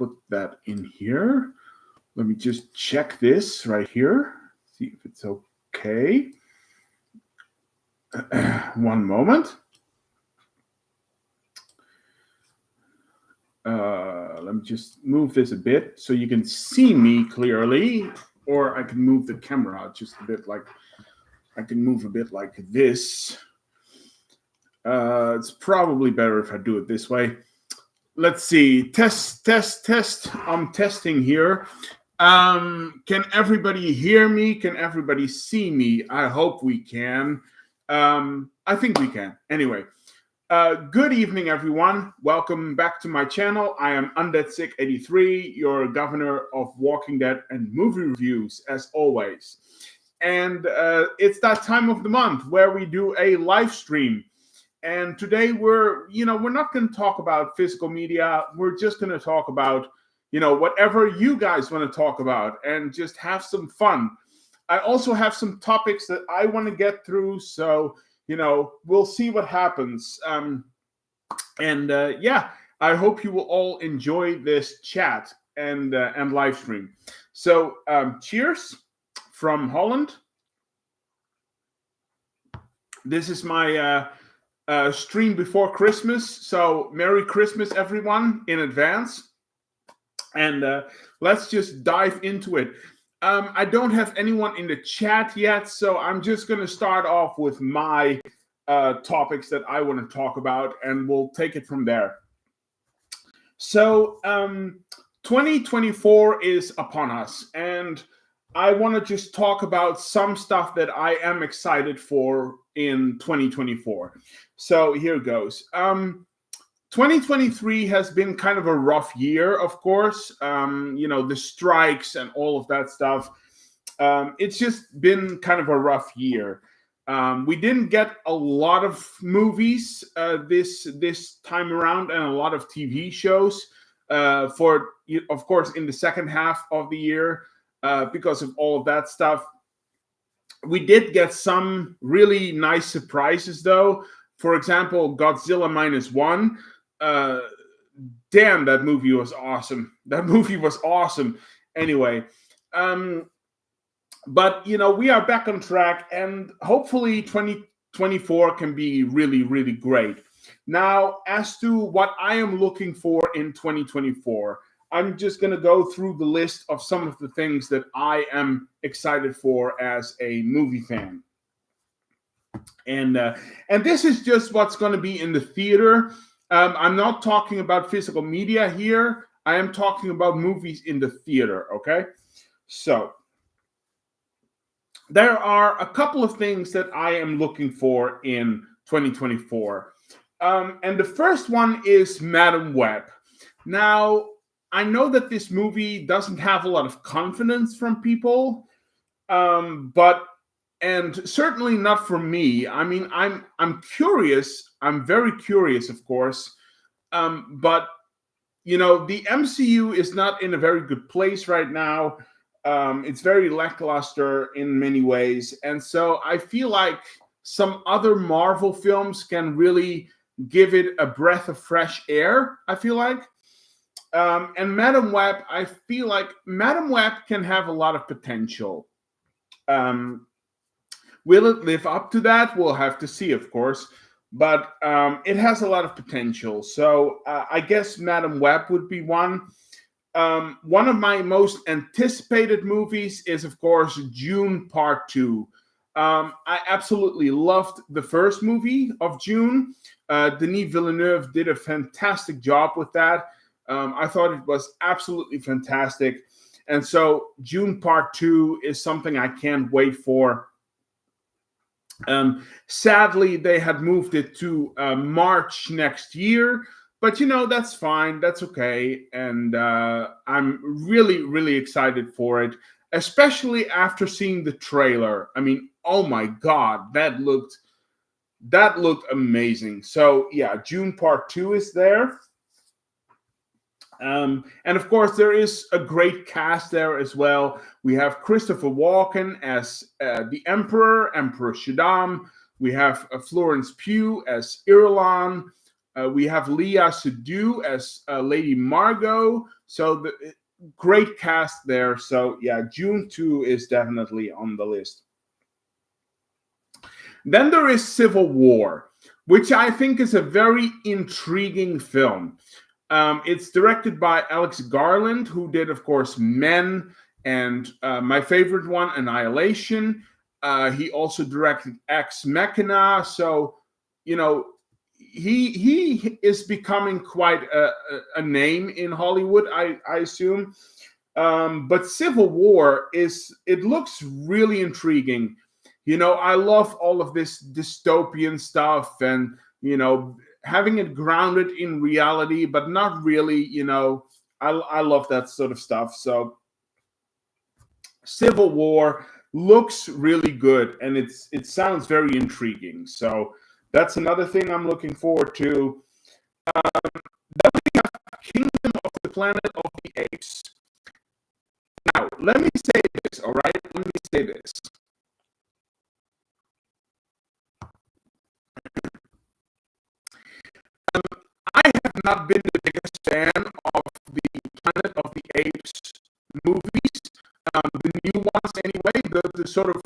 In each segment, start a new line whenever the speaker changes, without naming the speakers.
put that in here. Let me just check this right here. See if it's okay. One moment. Let me just move this a bit so you can see me clearly, or I can move the camera just a bit like I can move a bit like this. It's probably better if I do it this way. Let's see. Test. I'm testing here. Can everybody hear me? Can everybody see me? I hope we can. I think we can. Anyway. Good evening, everyone. Welcome back to my channel. I am Undead Sick 83, your governor of Walking Dead and movie reviews, as always. And it's that time of the month where we do a live stream. And today we're not going to talk about physical media. We're just going to talk about, whatever you guys want to talk about and just have some fun. I also have some topics that I want to get through, so we'll see what happens. I hope you will all enjoy this chat and live stream. So, cheers from Holland. This is my stream before Christmas. So, Merry Christmas, everyone, in advance. And let's just dive into it. I don't have anyone in the chat yet, so I'm just going to start off with my topics that I want to talk about, and we'll take it from there. So, 2024 is upon us, and I want to just talk about some stuff that I am excited for in 2024. So, here goes. 2023 has been kind of a rough year, of course. The strikes and all of that stuff. It's just been kind of a rough year. We didn't get a lot of movies this time around, and a lot of TV shows of course, in the second half of the year because of all of that stuff. We did get some really nice surprises, though. For example, Godzilla -1. Damn, that movie was awesome. Anyway, but we are back on track, and hopefully 2024 can be really, really great. Now, as to what I am looking for in 2024, I'm just going to go through the list of some of the things that I am excited for as a movie fan. And this is just what's going to be in the theater. I'm not talking about physical media here. I am talking about movies in the theater, okay? So, there are a couple of things that I am looking for in 2024. And the first one is Madame Web. Now, I know that this movie doesn't have a lot of confidence from people, and certainly not from me. I mean, I'm curious. I'm very curious, of course. But the MCU is not in a very good place right now. It's very lackluster in many ways, and so I feel like some other Marvel films can really give it a breath of fresh air. I feel like. And Madame Web, I feel like Madame Web can have a lot of potential. Will it live up to that? We'll have to see, of course. But it has a lot of potential. So I guess Madame Web would be one. One of my most anticipated movies is, of course, Dune Part 2. I absolutely loved the first movie of Dune. Denis Villeneuve did a fantastic job with that. I thought it was absolutely fantastic. And so Dune Part 2 is something I can't wait for. Sadly, they had moved it to March next year, but that's fine. That's okay. And I'm really, really excited for it, especially after seeing the trailer. I mean, oh my God, that looked amazing. So yeah, Dune Part 2 is there. And of course, there is a great cast there as well. We have Christopher Walken as the Emperor Shaddam. We have Florence Pugh as Irulan. We have Leah Seydoux as Lady Margot. So the great cast there. So yeah, Dune 2 is definitely on the list. Then there is Civil War, which I think is a very intriguing film. It's directed by Alex Garland, who did, of course, Men and my favorite one, Annihilation. He also directed Ex Machina. So, you know, he is becoming quite a name in Hollywood, I assume. But Civil War it looks really intriguing. You know, I love all of this dystopian stuff and, you know, having it grounded in reality, but not really, you know, I love that sort of stuff. So Civil War looks really good and it sounds very intriguing. So that's another thing I'm looking forward to. Then we have Kingdom of the Planet of the Apes. Now, let me say this, all right? Let me say this. I have not been the biggest fan of the Planet of the Apes movies, the new ones anyway, the sort of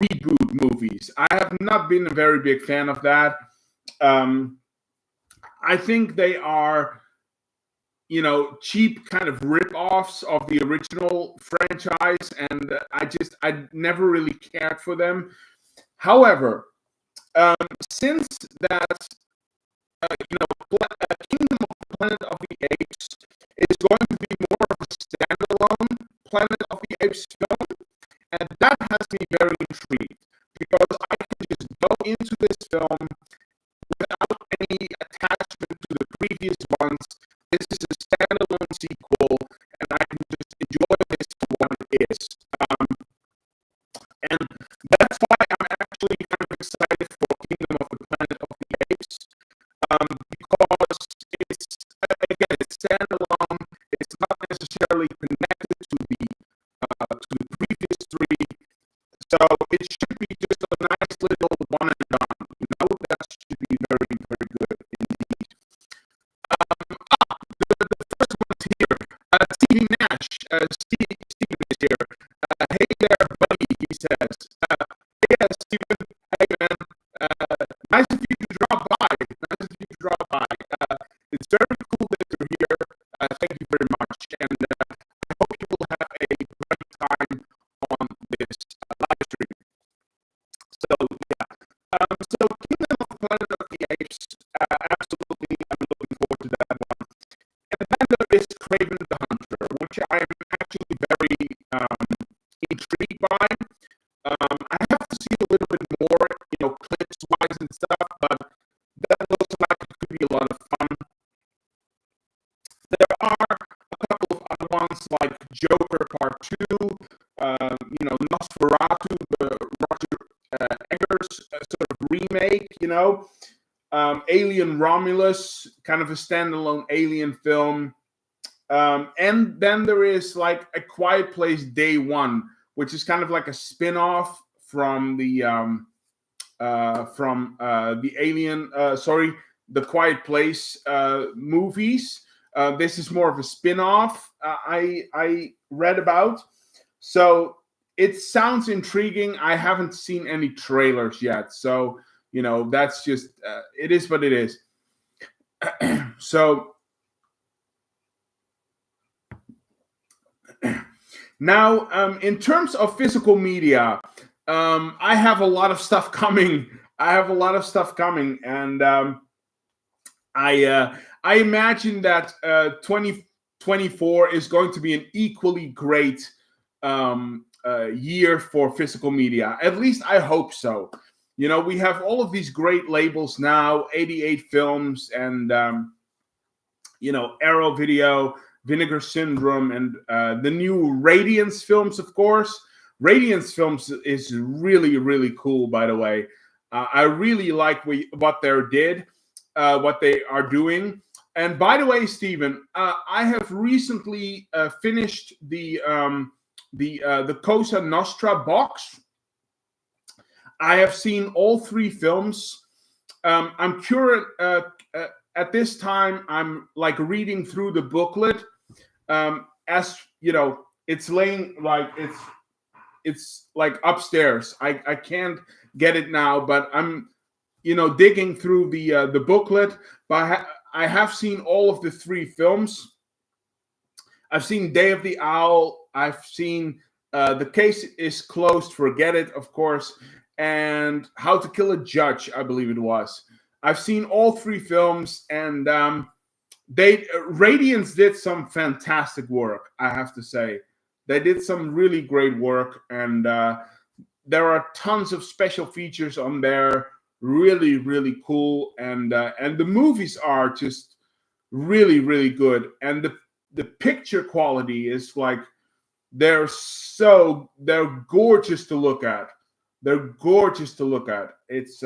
reboot movies. I have not been a very big fan of that. I think they are, you know, cheap kind of rip-offs of the original franchise, and I never really cared for them. However, since that Kingdom of the Planet of the Apes is going to be more of a standalone Planet of the Apes film, and that has me very intrigued because I can just go into this film without any attachment to the previous ones. This is a standalone sequel, and I can just enjoy this for what it is. And that's why I'm actually kind of excited for Kingdom of the Planet of the Apes. Because it's standalone. It's not necessarily connected to the previous three. So it should be just a nice little one and done. You know, that should be very, very good indeed. The first one's here. Stevie Nash. Steven is here. Hey there, buddy, he says. Hey, Steven. Hey, man. Nice of you to drop by. It's very cool that you're here. Thank you very much. And I hope you will have a great time on this live stream. So, yeah. So Kingdom of the Planet of the Apes, absolutely, I'm looking forward to that one. And then there is Kraven the Hunter, which I'm actually very intrigued by. I have to see a little bit more, you know, clips-wise and stuff, but that looks like it could be a lot of fun. There are a couple of other ones like Joker Part 2, you know, Nosferatu, the Roger Eggers sort of remake, you know, Alien Romulus, kind of a standalone Alien film. And then there is like A Quiet Place Day One, which is kind of like a spin-off from the Alien, the Quiet Place movies. This is more of a spin-off I read about. So it sounds intriguing. I haven't seen any trailers yet. So, you know, that's just, it is what it is. So now, in terms of physical media, I have a lot of stuff coming. And I imagine that 2024 is going to be an equally great year for physical media. At least I hope so. You know, we have all of these great labels now, 88 Films and, you know, Arrow Video, Vinegar Syndrome, and the new Radiance Films, of course. Radiance Films is really, really cool, by the way. I really like what they are doing. And by the way, Stephen, I have recently finished the Cosa Nostra box. I have seen all three films. I'm at this time I'm like reading through the booklet. As you know, it's laying like it's like upstairs. I can't get it now, but I'm digging through the booklet. But I have seen all of the three films. I've seen Day of the Owl. I've seen The Case is Closed, Forget It, of course, and How to Kill a Judge, I believe it was. I've seen all three films, and Radiance did some fantastic work, I have to say. They did some really great work, and there are tons of special features on there. Really, really cool, and the movies are just really, really good, and the picture quality is like they're gorgeous to look at. They're gorgeous to look at. It's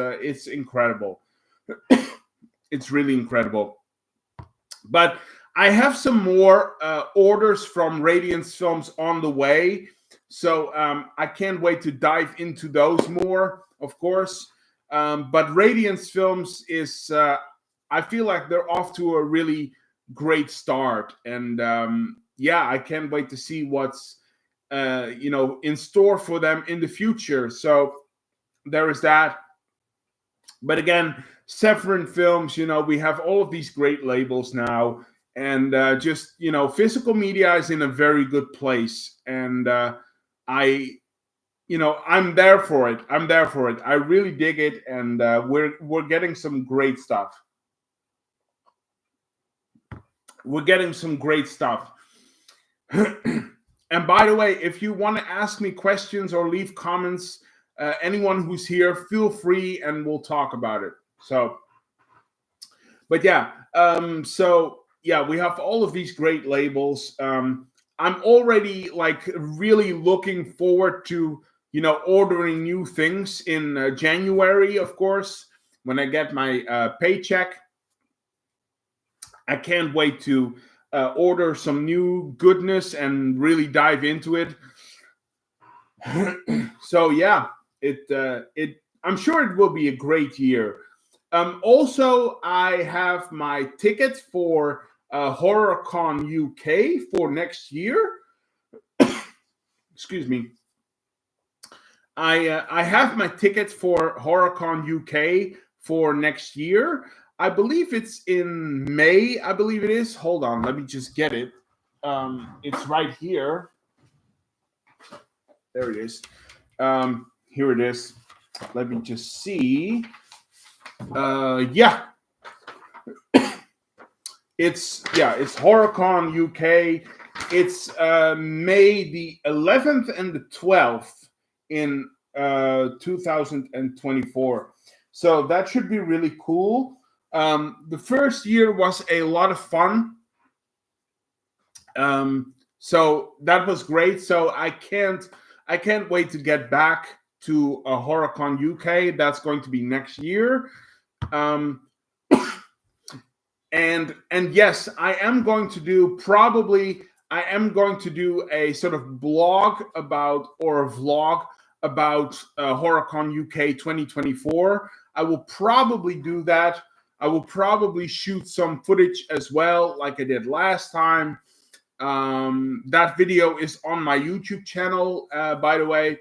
incredible. It's really incredible. But I have some more orders from Radiance Films on the way, so I can't wait to dive into those more, of course. But Radiance Films is, I feel like they're off to a really great start, and yeah, I can't wait to see what's in store for them in the future. So there is that. But again, Severin Films, we have all of these great labels now, and just physical media is in a very good place, and I'm there for it. I'm there for it. I really dig it, and we're getting some great stuff. We're getting some great stuff. And by the way, if you want to ask me questions or leave comments, anyone who's here, feel free, and we'll talk about it. So, but yeah, we have all of these great labels. I'm already like really looking forward to ordering new things in January, of course, when I get my paycheck. I can't wait to order some new goodness and really dive into it. So yeah, I'm sure it will be a great year. Also, I have my ticket for HorrorCon UK for next year. Excuse me. I have my ticket for HorrorCon UK for next year. I believe it's in May. I believe it is. Hold on, let me just get it. It's right here. There it is. Here it is. Let me just see. Yeah. It's HorrorCon UK. It's May the 11th and the 12th in 2024. So that should be really cool. The first year was a lot of fun. So that was great. So I can't wait to get back to a HorrorCon UK. That's going to be next year. And yes, I am going to do a sort of blog about, or a vlog about HorrorCon UK 2024. I will probably do that. I will probably shoot some footage as well, like I did last time. That video is on my YouTube channel, by the way,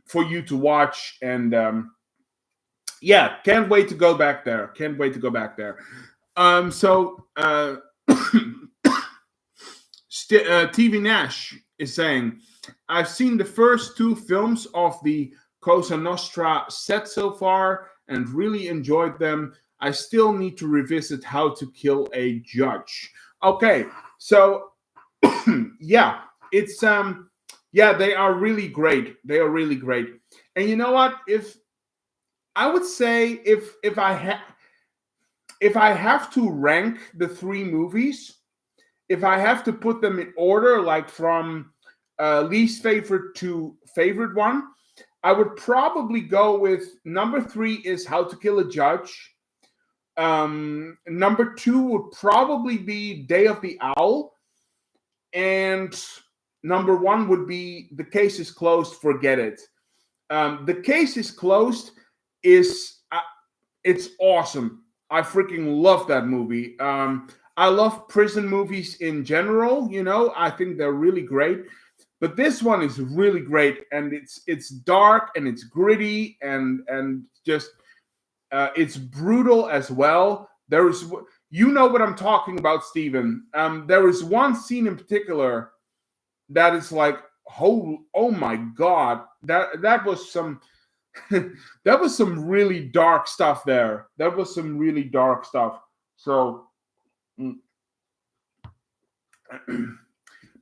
for you to watch. And yeah, can't wait to go back there. Can't wait to go back there. TV Nash is saying, I've seen the first two films of the Cosa Nostra set so far and really enjoyed them. I still need to revisit How to Kill a Judge. Okay, so yeah, it's they are really great. They are really great. And you know what? If I have to rank the three movies, if I have to put them in order, like from least favorite to favorite one, I would probably go with number 3 is How to Kill a Judge. Number 2 would probably be Day of the Owl. And number 1 would be The Case is Closed, Forget It. The Case is Closed it's awesome. I freaking love that movie. I love prison movies in general. I think they're really great. But this one is really great, and it's dark and it's gritty and just it's brutal as well. You know what I'm talking about, Steven. There is one scene in particular that is like, oh my god, that was some that was some really dark stuff there. That was some really dark stuff. So,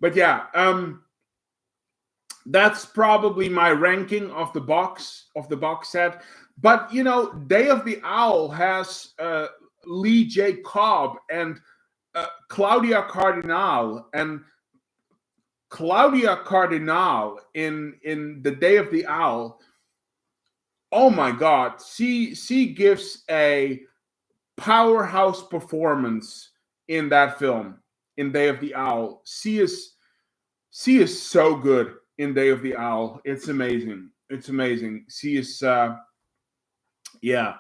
but yeah, that's probably my ranking of the box set. But Day of the Owl has Lee J. Cobb and Claudia Cardinal, and Claudia Cardinal in The Day of the Owl. Oh my God, she gives a powerhouse performance in that film, in Day of the Owl. She is so good in Day of the Owl. It's amazing. It's amazing. She is yeah.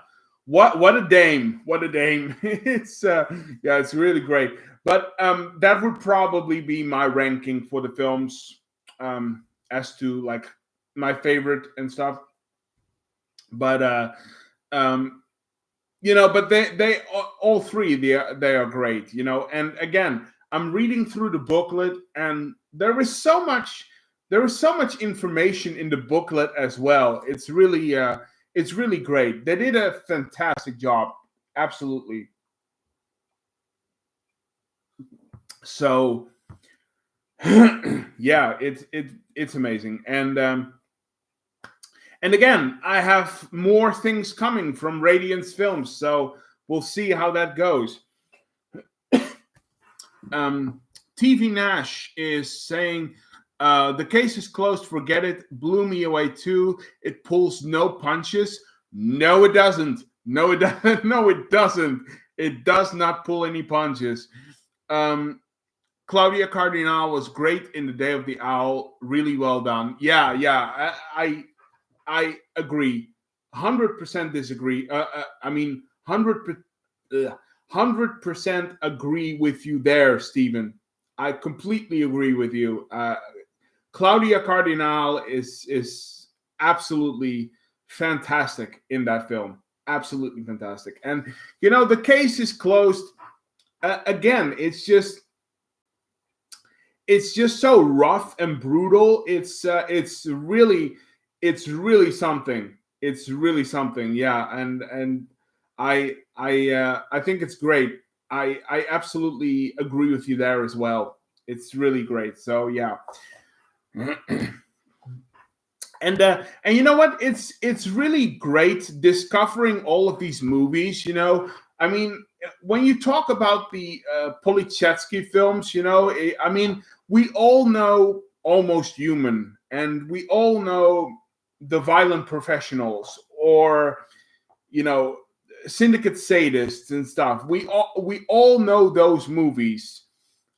What a dame. What a dame. It's it's really great. But that would probably be my ranking for the films, as to like my favorite and stuff. But but they all three, they are great. And again, I'm reading through the booklet, and there is so much information in the booklet as well. It's really great. They did a fantastic job. Absolutely. So yeah, it's amazing. And again, I have more things coming from Radiance Films, so we'll see how that goes. TV Nash is saying, the case is closed, forget it. Blew me away too. It pulls no punches. No, it doesn't. No, it doesn't. No, it doesn't. It does not pull any punches. Claudia Cardinal was great in The Day of the Owl. Really well done. Yeah. I agree. 100% disagree. I mean, 100% agree with you there, Stephen. I completely agree with you. Claudia Cardinal is absolutely fantastic in that film. Absolutely fantastic. And the case is closed. Again, it's just so rough and brutal. It's really something. It's really something. Yeah, and I think it's great. I absolutely agree with you there as well. It's really great. So yeah. And you know what? It's really great discovering all of these movies. I mean, when you talk about the Polichetsky films, I mean, we all know Almost Human, and we all know The Violent Professionals, or Syndicate Sadists and stuff. We all know those movies.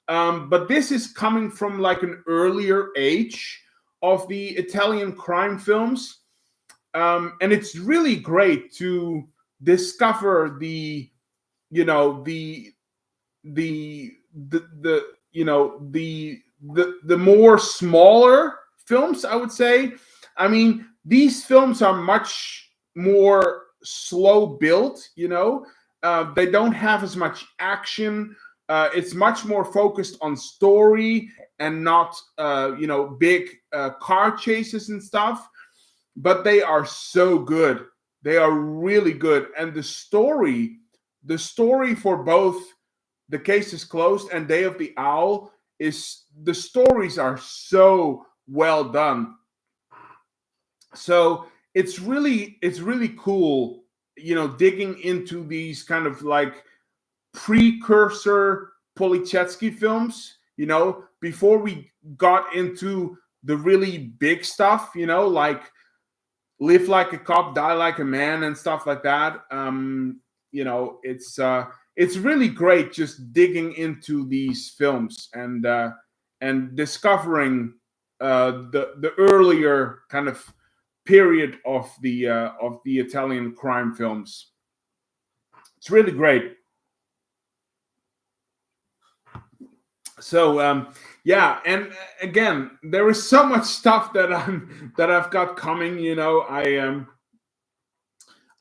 But this is coming from like an earlier age of the Italian crime films, and it's really great to discover the more smaller films, I would say. I mean, these films are much more slow built. They don't have as much action. It's much more focused on story and not big car chases and stuff. But they are so good. They are really good. And the story for both The Case is Closed and Day of the Owl the stories are so well done. So it's really cool, digging into these kind of like precursor Polichetsky films, before we got into the really big stuff, like Live Like a Cop, Die Like a Man and stuff like that. It's really great just digging into these films and discovering the earlier kind of period of the Italian crime films. It's really great. So yeah, and again, there is so much stuff that I've got coming.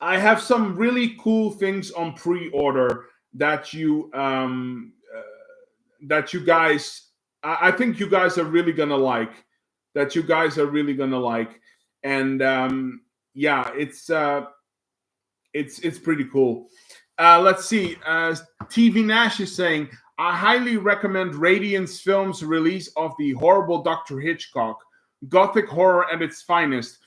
I have some really cool things on pre-order that you guys, I think you guys are really gonna like. That you guys are really gonna like, and yeah, it's pretty cool. Let's see. TV Nash is saying, I highly recommend Radiance Films' release of the horrible Dr. Hitchcock, gothic horror at its finest.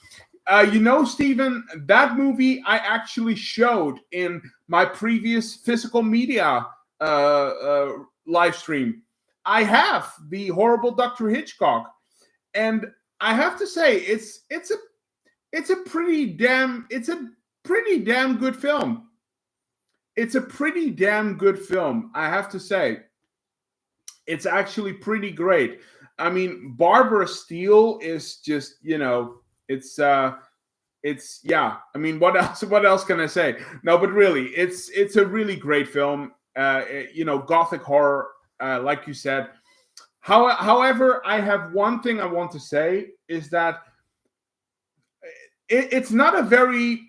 Stephen, that movie I actually showed in my previous physical media live stream. I have the horrible Dr. Hitchcock, and I have to say it's a pretty damn good film. It's a pretty damn good film, I have to say. It's actually pretty great. I mean, Barbara Steele is just, it's yeah. I mean, what else can I say? No, but really, it's a really great film. Gothic horror, like you said. However, I have one thing I want to say is that it's not a very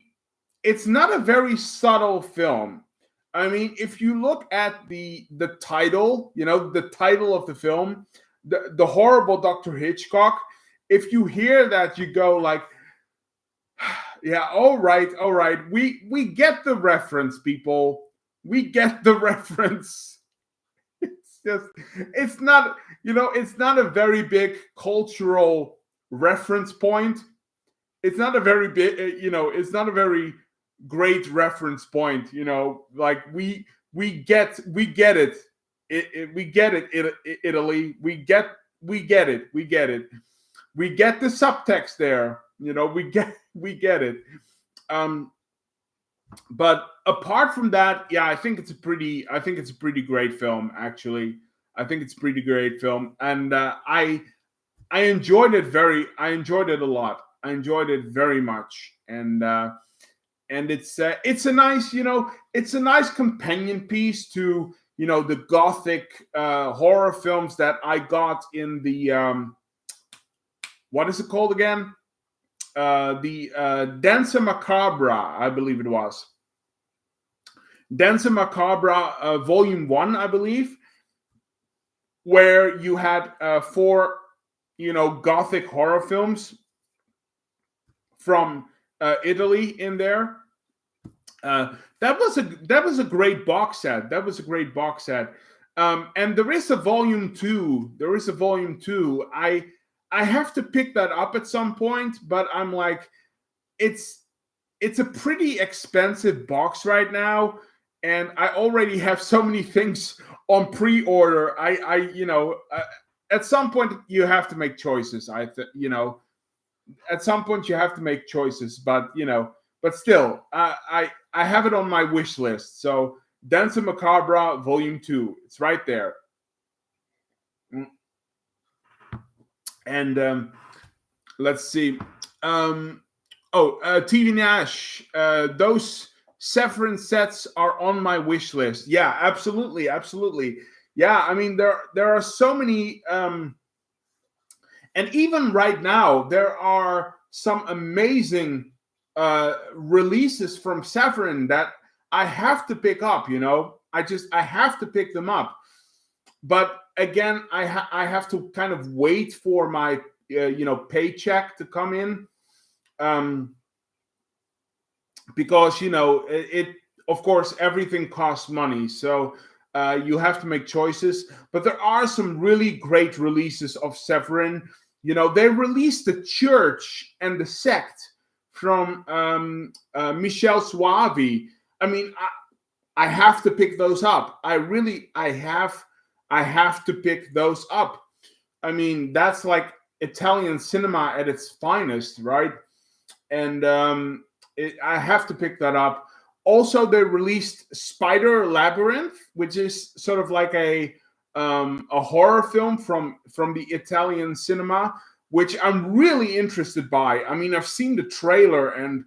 subtle film. I mean, if you look at the title, the title of the film, the horrible Dr. Hitchcock, if you hear that, you go like, yeah, all right, we get the reference, people. We get the reference. It's not a very big cultural reference point. It's not a very big, it's not a very great reference point. Like we get it. We get it, Italy. We get it. We get the subtext there. We get it. But apart from that, yeah, I think it's a pretty great film. Actually, I think it's a pretty great film, and I enjoyed it a lot. I enjoyed it very much, and it's a nice, it's a nice companion piece to the gothic horror films that I got in the what is it called again? The Danza Macabra, I believe it was. Danza Macabra, Volume 1, I believe, where you had 4, gothic horror films from Italy in there. That was a great box set. That was a great box set. And there is a volume 2. I have to pick that up at some point, but I'm like, it's a pretty expensive box right now, and I already have so many things on pre-order. At some point you have to make choices. At some point you have to make choices, but still, I have it on my wish list. So Danza Macabra Volume 2, it's right there. And let's see. TV Nash, those Severin sets are on my wish list. Yeah, absolutely. Yeah, I mean there are so many, and even right now there are some amazing releases from Severin that I have to pick up. I have to pick them up. But again, I have to kind of wait for my paycheck to come in, because it of course everything costs money, so you have to make choices. But there are some really great releases of Severin. They released The Church and the Sect from Michel Soavi. I mean, I have to pick those up. I have to pick those up. I mean, that's like Italian cinema at its finest, right? And I have to pick that up. Also, they released Spider Labyrinth, which is sort of like a horror film from the Italian cinema, which I'm really interested by. I mean, I've seen the trailer and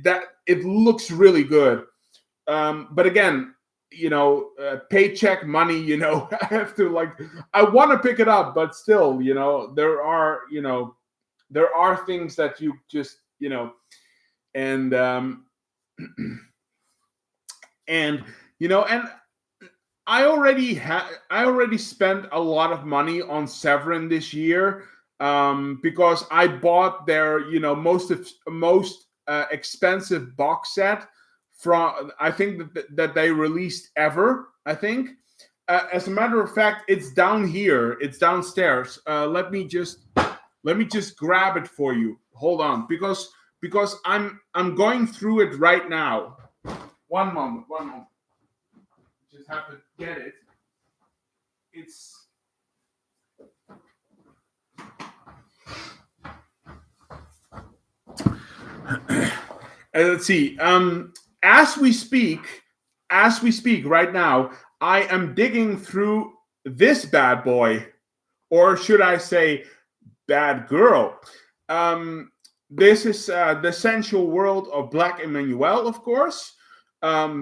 that it looks really good. But again, paycheck money, I have to, I want to pick it up, but still, there are things that you just, and and and I already spent a lot of money on Severin this year, because I bought their most expensive box set from, I think, that they released ever. I think, as a matter of fact, it's down here. It's downstairs. Let me just grab it for you. Hold on, because I'm going through it right now. One moment. Just have to get it. It's let's see. As we speak right now, I am digging through this bad boy, or should I say, bad girl. This is The Sensual World of Black Emmanuel, of course.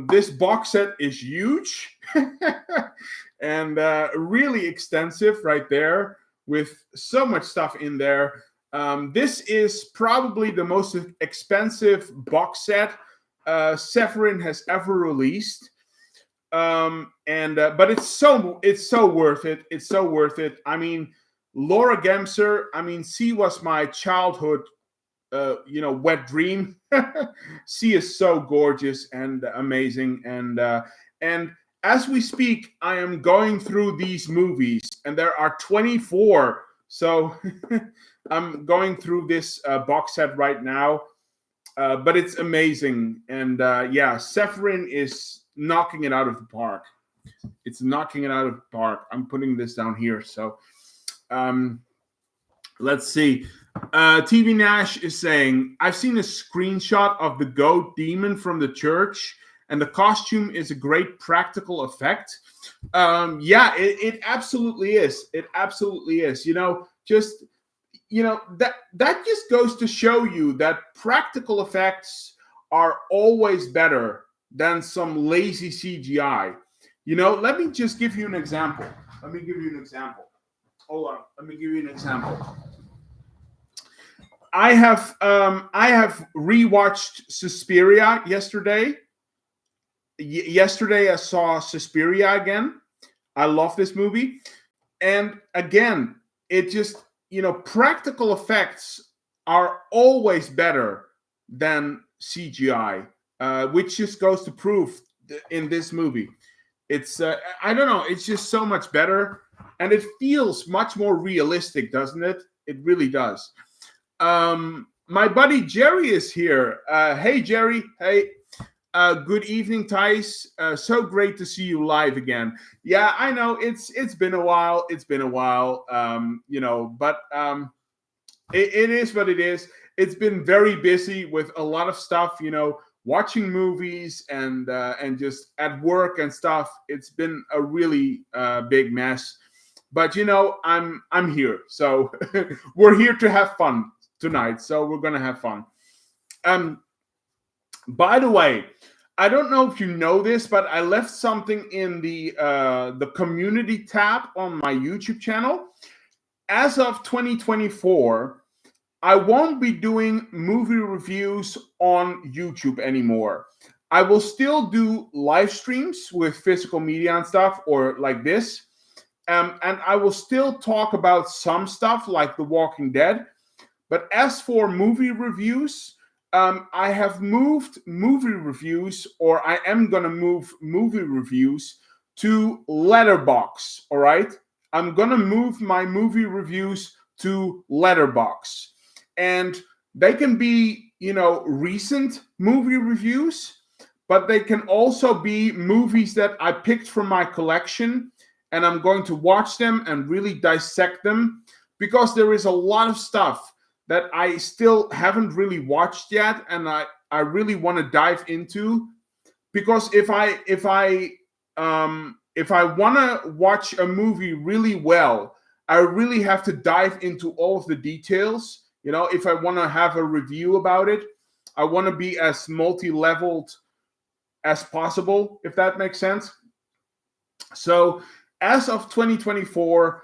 This box set is huge and really extensive right there, with so much stuff in there. This is probably the most expensive box set Severin has ever released. But it's so worth it. It's so worth it. I mean, Laura Gemser, she was my childhood wet dream. She is so gorgeous and amazing, and as we speak, I am going through these movies, and there are 24. So I'm going through this box set right now, but it's amazing, and Severin is knocking it out of the park. It's knocking it out of the park. I'm putting this down here, so let's see. TV Nash is saying, I've seen a screenshot of the goat demon from the church, and the costume is a great practical effect. It absolutely is. It absolutely is. That just goes to show you that practical effects are always better than some lazy CGI. Let me just give you an example. Hold on. Let me give you an example. I have rewatched Suspiria yesterday. Yesterday I saw Suspiria again. I love this movie, and again, it just practical effects are always better than CGI, which just goes to prove in this movie. It's I don't know. It's just so much better, and it feels much more realistic, doesn't it? It really does. My buddy Jerry is here. Hey, Jerry. Hey. Good evening, Thijs. So great to see you live again. Yeah, I know it's been a while. It's been a while. But it is what it is. It's been very busy with a lot of stuff. Watching movies and just at work and stuff. It's been a really big mess. But I'm here, so we're here to have fun tonight. So we're gonna have fun. By the way, I don't know if you know this, but I left something in the community tab on my YouTube channel. As of 2024, I won't be doing movie reviews on YouTube anymore. I will still do live streams with physical media and stuff, or like this. And I will still talk about some stuff like The Walking Dead. But as for movie reviews, I have moved movie reviews, or I am going to move movie reviews to Letterboxd, all right? I'm going to move my movie reviews to Letterboxd. And they can be, recent movie reviews, but they can also be movies that I picked from my collection, and I'm going to watch them and really dissect them, because there is a lot of stuff that I still haven't really watched yet, and I really want to dive into, because if I want to watch a movie really well, I really have to dive into all of the details. If I want to have a review about it, I want to be as multi-leveled as possible, if that makes sense. So as of 2024,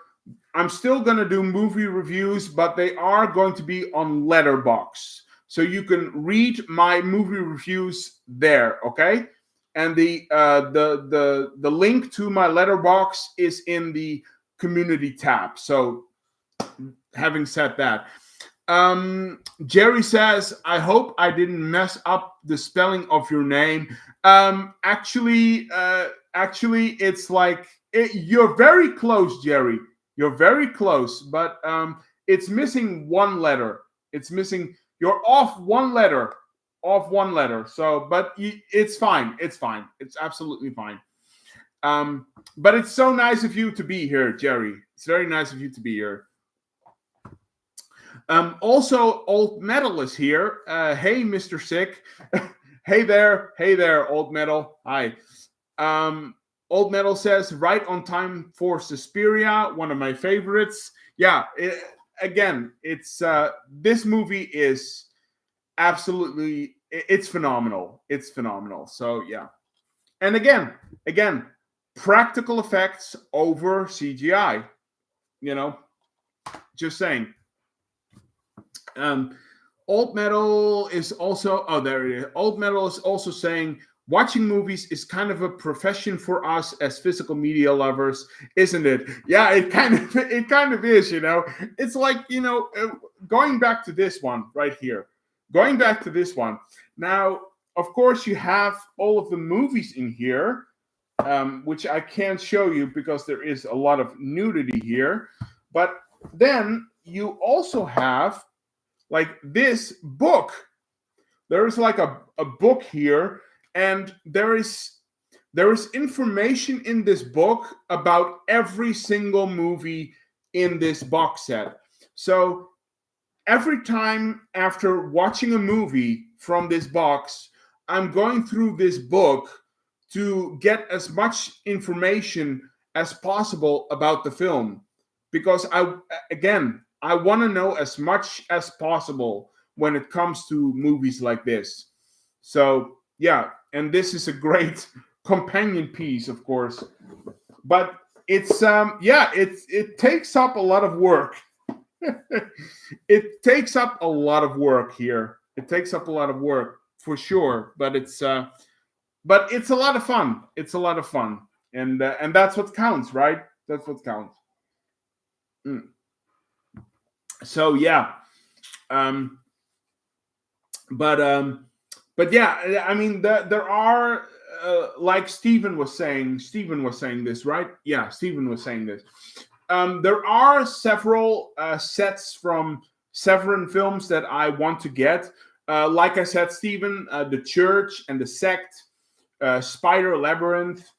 I'm still going to do movie reviews, but they are going to be on Letterboxd. So you can read my movie reviews there, okay? And the link to my Letterboxd is in the community tab. So having said that, Jerry says, I hope I didn't mess up the spelling of your name. Actually, it's like you're very close, Jerry. You're very close, but it's missing one letter. It's missing. You're off one letter. Off one letter. So, but it's fine. It's fine. It's absolutely fine. But it's so nice of you to be here, Jerry. It's very nice of you to be here. Also, Old Metal is here. Hey, Mr. Sick. Hey there, Old Metal. Hi. Old Metal says, right on time for Suspiria, one of my favorites. Yeah, it's this movie is absolutely, it's phenomenal. It's phenomenal. So yeah. And again, practical effects over CGI. You know, just saying. Old Metal is also, oh, there it is. Old Metal is also saying, watching movies is kind of a profession for us as physical media lovers, isn't it? Yeah, it kind of is, you know. It's like, you know, going back to this one right here. Going back to this one. Now, of course, you have all of the movies in here, which I can't show you because there is a lot of nudity here. But then you also have like this book. There is like a book here, and there is information in this book about every single movie in this box set. So every time after watching a movie from this box, I'm going through this book to get as much information as possible about the film, because I want to know as much as possible when it comes to movies like this. So yeah, and this is a great companion piece, of course, but it's it takes up a lot of work. It takes up a lot of work here. It takes up a lot of work for sure, but it's a lot of fun. It's a lot of fun, and that's what counts, right? That's what counts. So yeah, but yeah, I mean, there are like Stephen was saying this, right? Yeah, Stephen was saying this. There are several sets from Severin films that I want to get. Like I said, Stephen, The Church and the Sect, Spider Labyrinth.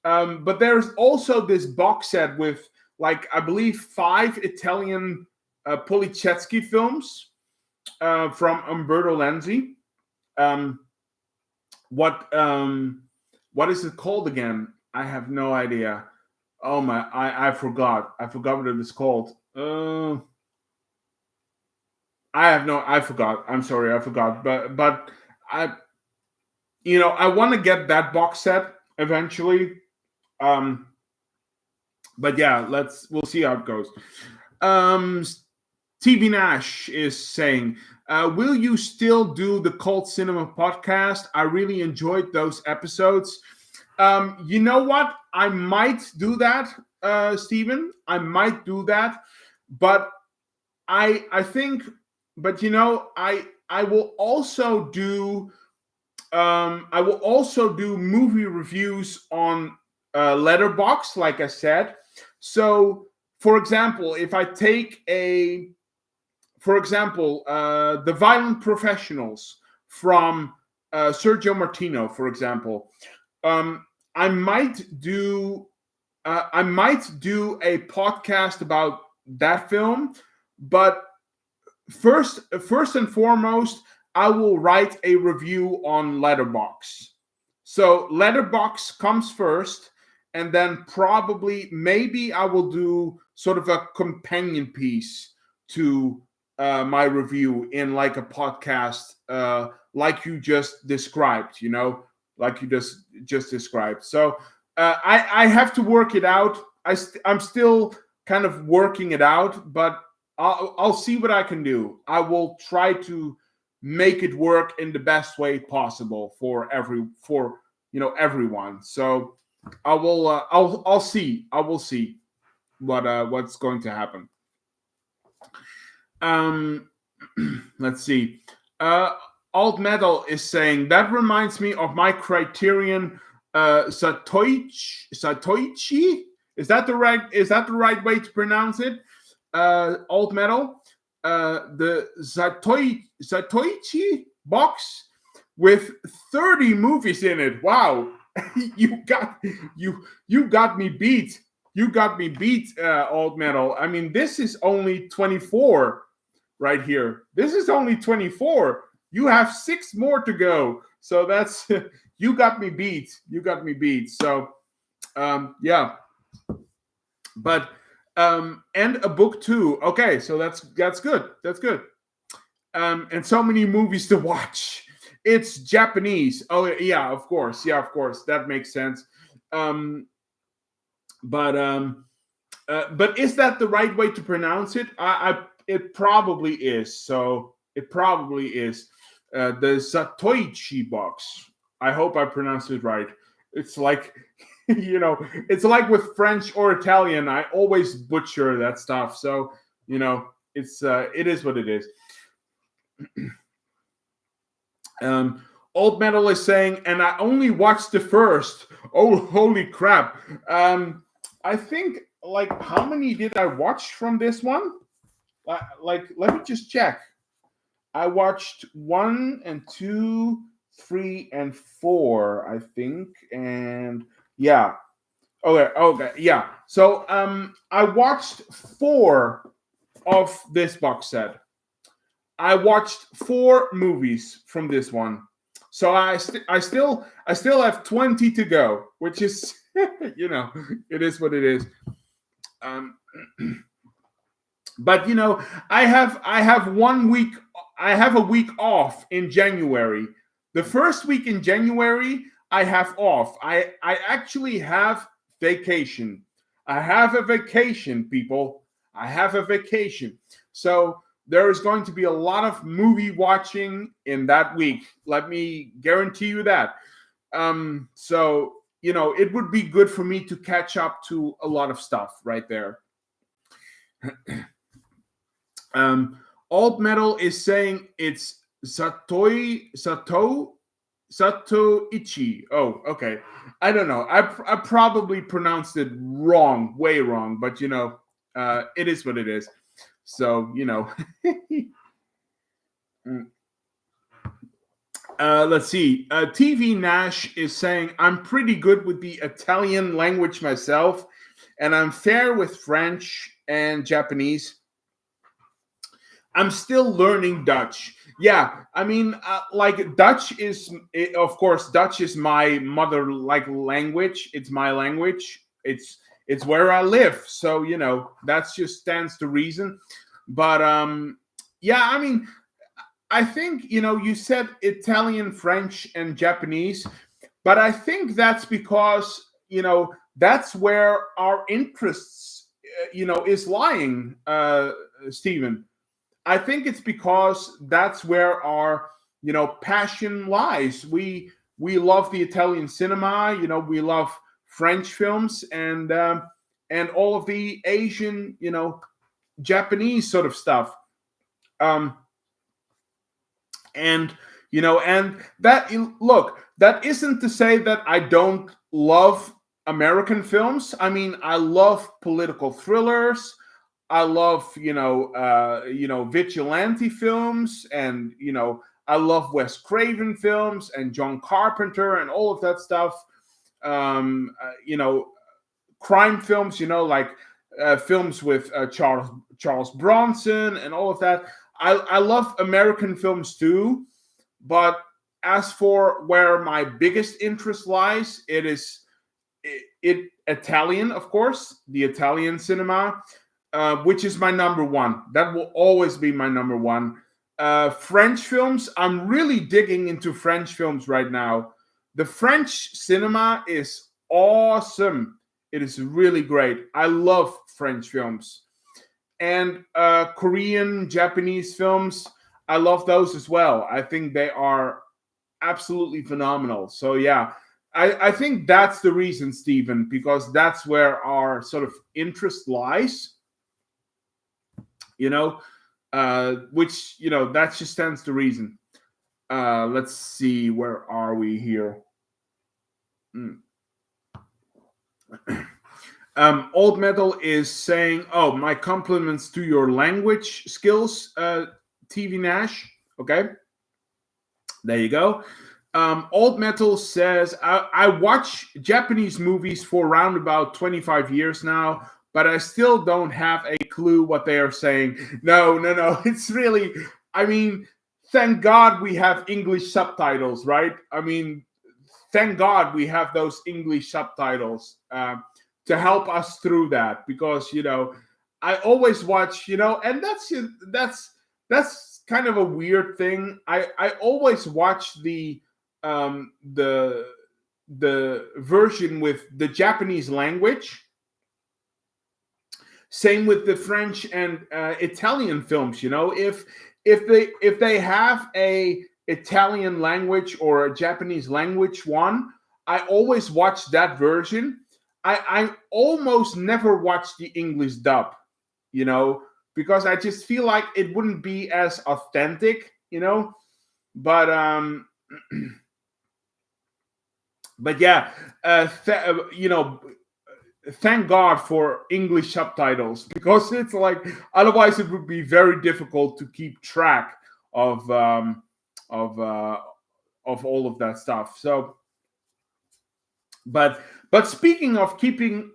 But there's also this box set with, like, I believe 5 Italian Polichetsky films from Umberto Lenzi. What is it called again? I have no idea. Oh my, I forgot. I forgot what it is called. I forgot. I'm sorry, I forgot. But I want to get that box set eventually. But yeah, we'll see how it goes. TV Nash is saying, will you still do the Cult Cinema podcast? I really enjoyed those episodes. You know what? I might do that, Stephen. I might do that. But I think, but I will also do movie reviews on Letterboxd, like I said. So, for example, if I take The Violent Professionals from Sergio Martino, for example, I might do a podcast about that film. But first and foremost, I will write a review on Letterboxd. So Letterboxd comes first, and then maybe I will do sort of a companion piece to my review in like a podcast, like you just described, like you just described. So I have to work it out. I'm still kind of working it out, but I'll see what I can do. I will try to make it work in the best way possible for everyone. So I will I'll see. I will see what's going to happen. Let's see. Alt Metal is saying that reminds me of my Criterion Satoichi. Is that the right way to pronounce it? Alt Metal. The Satoichi box with 30 movies in it. Wow. you got me beat. You got me beat, Alt Metal. I mean, this is only 24 right here. This is only 24. You have 6 more to go. So that's you got me beat. You got me beat. So yeah. But and a book too. Okay, so that's good. That's good. And so many movies to watch. It's Japanese. Oh yeah, of course. Yeah, of course. That makes sense. But is that the right way to pronounce it? It probably is. So it probably is. The Satoichi box. I hope I pronounced it right. It's like, it's like with French or Italian. I always butcher that stuff. So, it is what it is. Old Metal is saying, and I only watched the first. Oh, holy crap. I think, how many did I watch from this one? Let me just check. I watched 1 and 2, 3 and 4, I think. And yeah. Okay, yeah. So I watched 4 of this box set. I watched 4 movies from this one. So I still have 20 to go, which is it is what it is. But I have 1 week. I have a week off in January. The first week in January, I have off. I actually have vacation. I have a vacation, people. I have a vacation. So there is going to be a lot of movie watching in that week. Let me guarantee you that. So, it would be good for me to catch up to a lot of stuff right there. Alt Metal is saying it's Satoichi. Oh, okay. I don't know. I probably pronounced it wrong, way wrong, but it is what it is. So, let's see. TV Nash is saying, I'm pretty good with the Italian language myself, and I'm fair with French and Japanese. I'm still learning Dutch. Yeah, I mean, Dutch is, of course, Dutch is my mother language. It's my language. It's where I live. So, that just stands to reason. But yeah, I mean, I think, you said Italian, French, and Japanese, but I think that's because, that's where our interests, is lying, Stephen. I think it's because that's where our, passion lies. We love the Italian cinema, we love French films and all of the Asian, Japanese sort of stuff. And that, look, that isn't to say that I don't love American films. I mean, I love political thrillers. I love, vigilante films, and I love Wes Craven films and John Carpenter and all of that stuff. Crime films, films with Charles Bronson and all of that. I love American films too, but as for where my biggest interest lies, it is Italian, of course, the Italian cinema. Which is my number one. That will always be my number one. French films, I'm really digging into French films right now. The French cinema is awesome. It is really great. I love French films. And Korean, Japanese films, I love those as well. I think they are absolutely phenomenal. So yeah, I think that's the reason, Stephen, because that's where our sort of interest lies. Which that just stands to reason. Let's see, where are we here? Old Metal is saying, "Oh, my compliments to your language skills, TV Nash." Okay, there you go. Old Metal says, I watch Japanese movies for around about 25 years now, but I still don't have a clue what they are saying. No. It's really, I mean, thank God we have English subtitles, right? I mean, thank God we have those English subtitles to help us through that, because I always watch, and that's kind of a weird thing. I always watch the version with the Japanese language. Same with the French and Italian films. If they have a Italian language or a Japanese language one, I always watch that version. I almost never watch the English dub, because I just feel like it wouldn't be as authentic, But but yeah, thank God for English subtitles, because it's like, otherwise it would be very difficult to keep track of all of that stuff. So, but speaking of keeping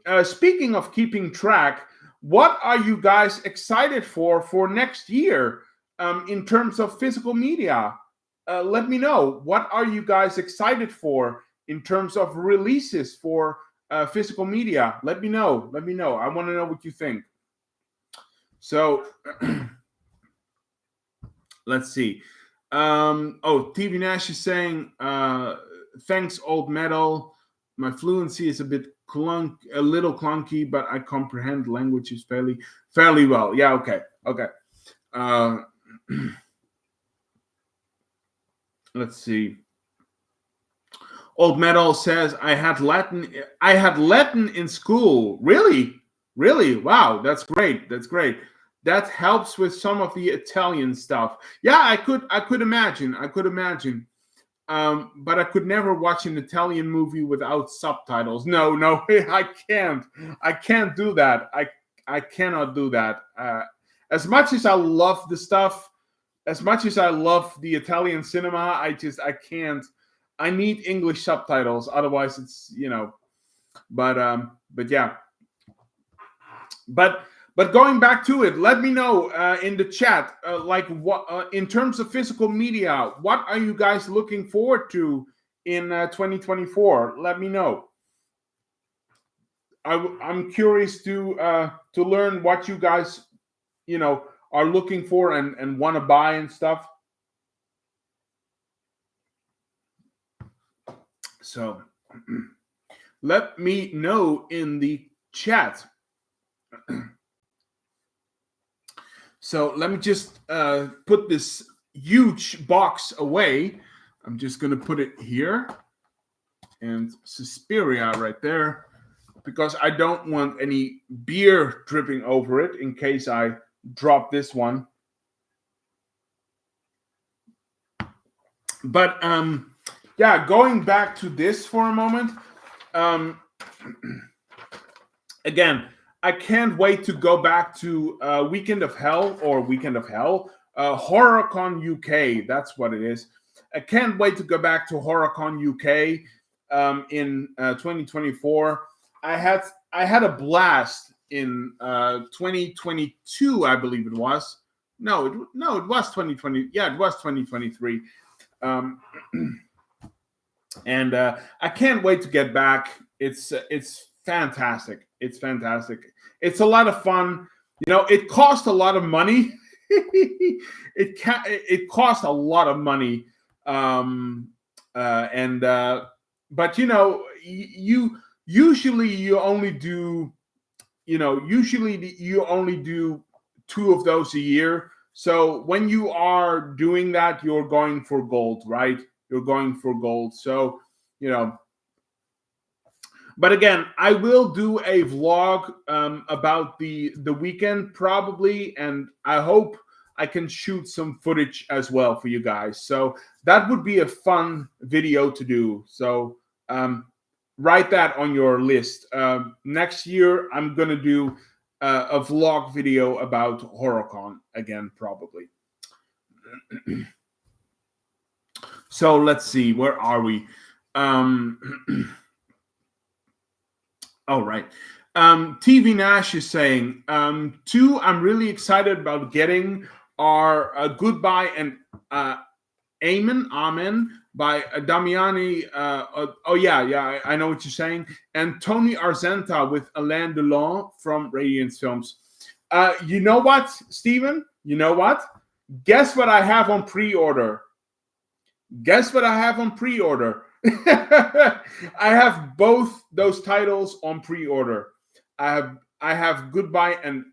track, what are you guys excited for next year in terms of physical media? Let me know. What are you guys excited for in terms of releases for physical media? Let me know. I want to know what you think. So let's see. TV Nash is saying, thanks, Old Metal. My fluency is a little clunky, but I comprehend languages fairly well. Yeah, okay. Let's see. Old Metal says, I had Latin in school. Really? Wow, that's great. That helps with some of the Italian stuff. Yeah, I could imagine. But I could never watch an Italian movie without subtitles. No, I can't do that. I cannot do that. As much as I love the stuff, as much as I love the Italian cinema, I can't. I need English subtitles, otherwise it's But yeah. But going back to it, let me know in the chat, like what in terms of physical media, what are you guys looking forward to in 2024? Let me know. I'm curious to learn what you guys are looking for and want to buy and stuff. So let me know in the chat. So let me just put this huge box away. I'm just going to put it here and Suspiria right there, because I don't want any beer dripping over it in case I drop this one. But yeah, going back to this for a moment. Again, I can't wait to go back to Weekend of Hell, HorrorCon UK. That's what it is. I can't wait to go back to HorrorCon UK in 2024. I had a blast in 2022, I believe it was. No, it was 2020. Yeah, it was 2023. And I can't wait to get back. It's fantastic. It's fantastic. It's a lot of fun. It cost a lot of money. It cost a lot of money. And but you usually you only do you only do two of those a year. So when you are doing that, you're going for gold, right? You're going for gold. So, but again, I will do a vlog about the weekend probably, and I hope I can shoot some footage as well for you guys. So that would be a fun video to do. So write that on your list. Next year, I'm gonna do a vlog video about HorrorCon again, probably. So let's see, where are we? All right. TV Nash is saying, two I'm really excited about getting are Goodbye and Amen by Damiani. I know what you're saying. And Tony Arzenta with Alain Delon from Radiance Films. You know what, Steven? You know what? Guess what I have on pre-order? Guess what I have on pre-order? I have both those titles on pre-order. I have Goodbye and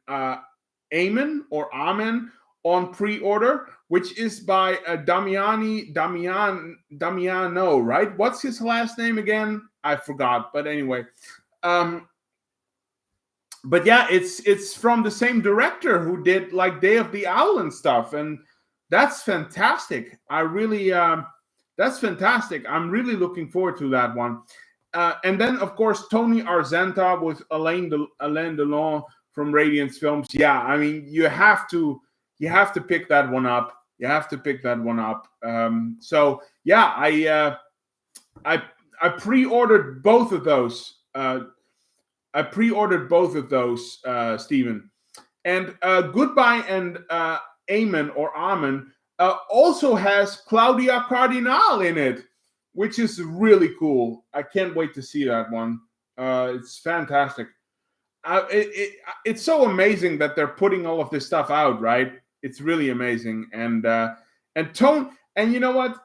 Amen or Amen on pre-order, which is by Damiano, right? What's his last name again? I forgot, but anyway. But yeah, it's from the same director who did like Day of the Owl and stuff, and that's fantastic. That's fantastic. I'm really looking forward to that one. And then, of course, Tony Arzenta with Alain Delon from Radiance Films. Yeah, I mean, you have to pick that one up. You have to pick that one up. So yeah, I pre-ordered both of those. Stephen. And Goodbye and Amen or Amen also has Claudia Cardinal in it, which is really cool. I can't wait to see that one. It's fantastic. It's so amazing that they're putting all of this stuff out, right? It's really amazing. And you know what?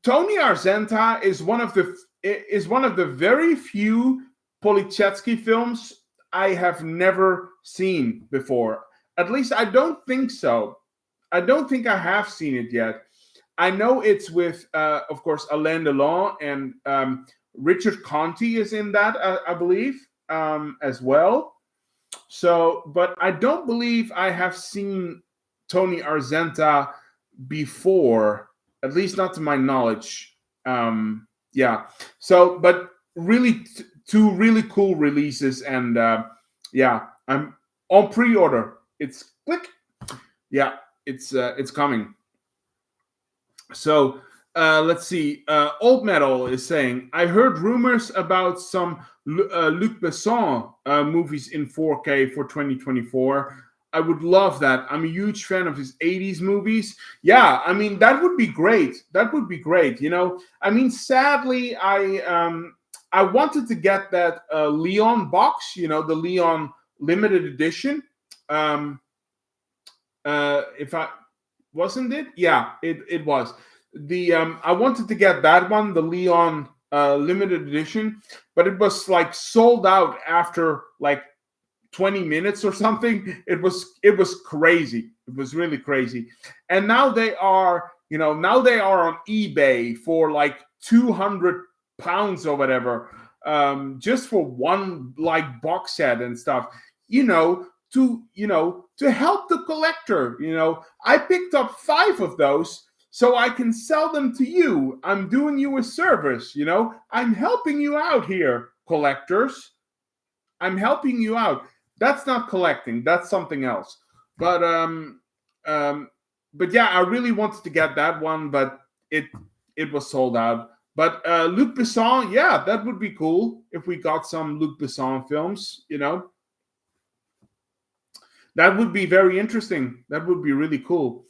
Tony Arzenta is one of the very few Polichetsky films I have never seen before. At least I don't think so. I don't think I have seen it yet. I know it's with, of course, Alain Delon, and Richard Conte is in that, I believe, as well. So, but I don't believe I have seen Tony Arzenta before, at least not to my knowledge. Yeah. So, but really, two really cool releases, and yeah, I'm on pre-order. It's click. Yeah. It's coming. So let's see. Old Metal is saying, I heard rumors about some Luc Besson movies in 4K for 2024. I would love that. I'm a huge fan of his 80s movies. Yeah, I mean, that would be great. That would be great. I mean, sadly, I wanted to get that Leon box, the Leon limited edition. If I wasn't it? Yeah, it was. I wanted to get that one, the Leon limited edition, but it was like sold out after like 20 minutes or something. It was crazy. It was really crazy. And now they are on eBay for like 200 pounds or whatever, just for one like box set and stuff. To help the collector. I picked up 5 of those so I can sell them to you. I'm doing you a service. I'm helping you out here, collectors. I'm helping you out. That's not collecting. That's something else. But yeah, I really wanted to get that one, but it was sold out. But Luc Besson, yeah, that would be cool if we got some Luc Besson films. That would be very interesting. That would be really cool.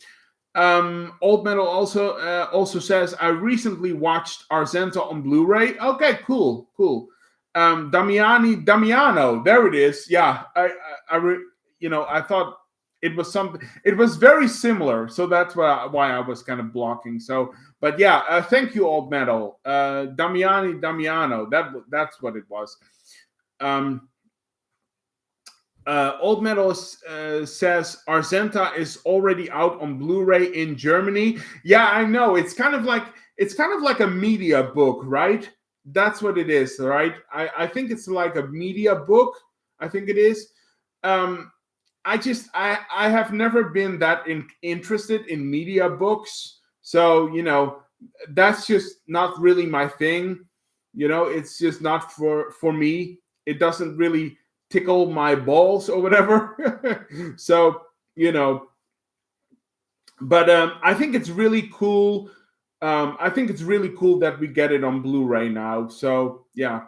Old Metal also says, I recently watched Arzenta on Blu-ray. Okay, cool. Damiano, there it is. Yeah, I thought it was something. It was very similar, so that's why I was kind of blocking. So, but yeah, thank you, Old Metal, Damiano. That's what it was. Um, Old Metal says Argenta is already out on Blu-ray in Germany. Yeah, I know. It's kind of like a media book, right? That's what it is, right? I think it's like a media book. I think it is. Um, I have never been that interested in media books, so that's just not really my thing. It's just not for me. It doesn't really tickle my balls or whatever. So you know, but I think it's really cool. I think it's really cool that we get it on Blu-ray now. So yeah.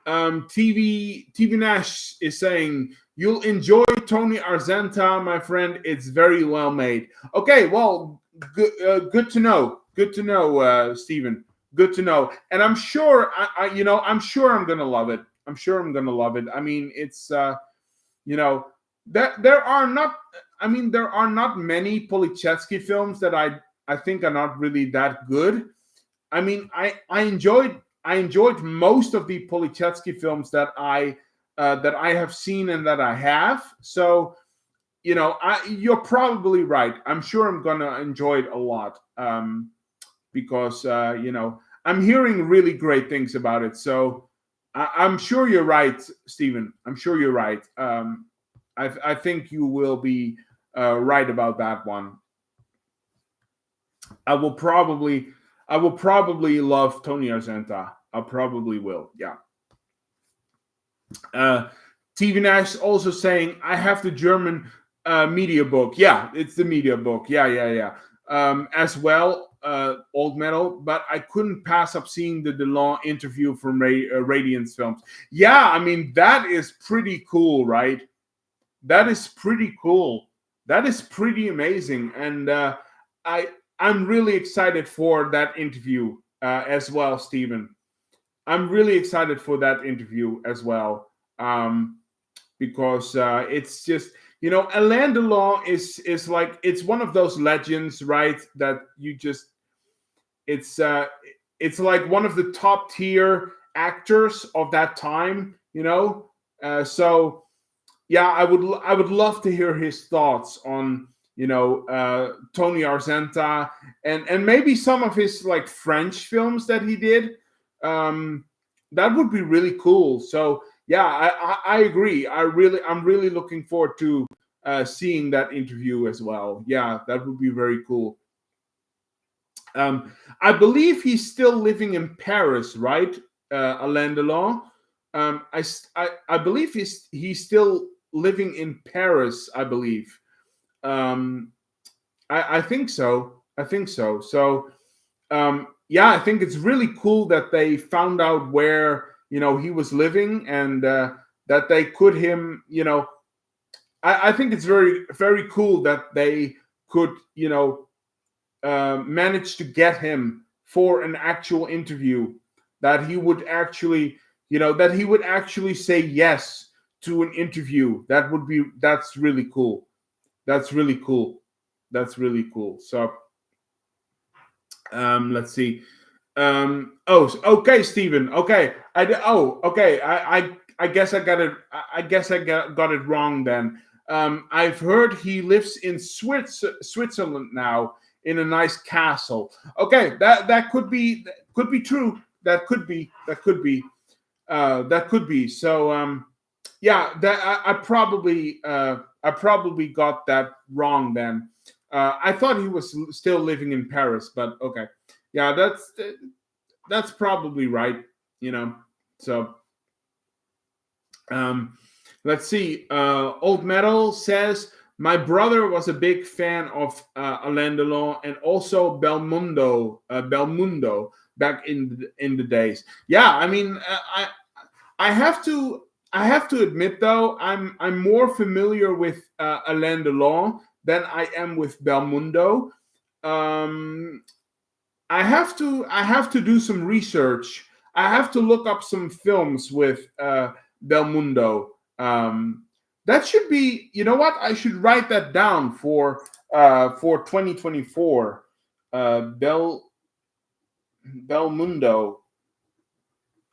TV Nash is saying you'll enjoy Tony Argenta, my friend. It's very well made. Okay, well, good to know. Good to know, Stephen. Good to know. And I'm sure, I'm sure I'm gonna love it. I'm sure I'm gonna love it. I mean, it's, that there are not. I mean, there are not many Polichetsky films that I think are not really that good. I mean, I enjoyed most of the Polichetsky films that I have seen and that I have. So you're probably right. I'm sure I'm gonna enjoy it a lot because I'm hearing really great things about it. So I'm sure you're right, Stephen. I'm sure you're right. I think you will be right about that one. I will probably love Tony Argenta. I probably will. Yeah. Uh, TV Nash also saying I have the German media book. Yeah, it's the media book. Yeah. As well, Old Metal. But I couldn't pass up seeing the DeLong interview from Radiance Films. Yeah, I mean that is pretty cool, right? That is pretty cool. That is pretty amazing, and I I'm really excited for that interview as well, Stephen. I'm really excited for that interview as well because it's just Alain Delon is like it's one of those legends, right? That you just it's uh, it's like one of the top tier actors of that time, so yeah, I would love to hear his thoughts on Tony Argenta and maybe some of his like French films that he did. Um, that would be really cool. So yeah, I agree. I'm really looking forward to seeing that interview as well. Yeah, that would be very cool. I believe he's still living in Paris, right, Alain Delon? I believe he's still living in Paris. I believe. Um, I think so. I think so. So yeah, I think it's really cool that they found out where he was living and that they could him. I think it's very very cool that they could manage to get him for an actual interview, that he would actually say yes to an interview. That's really cool. That's really cool. That's really cool. So let's see. Okay, Stephen. Okay. Okay. I guess I got it. I guess I got it wrong then. I've heard he lives in Switzerland now in a nice castle. Okay, that could be true. That could be. So yeah, that I probably got that wrong then. I thought he was still living in Paris, but okay. Yeah, that's probably right. So um, let's see. Old Metal says my brother was a big fan of Alain Delon and also Belmundo back in the days. Yeah, I mean, I have to admit though, I'm more familiar with Alain Delon than I am with Belmundo. Um, I have to do some research. I have to look up some films with Belmundo. That should be. You know what? I should write that down for 2024. Belmundo.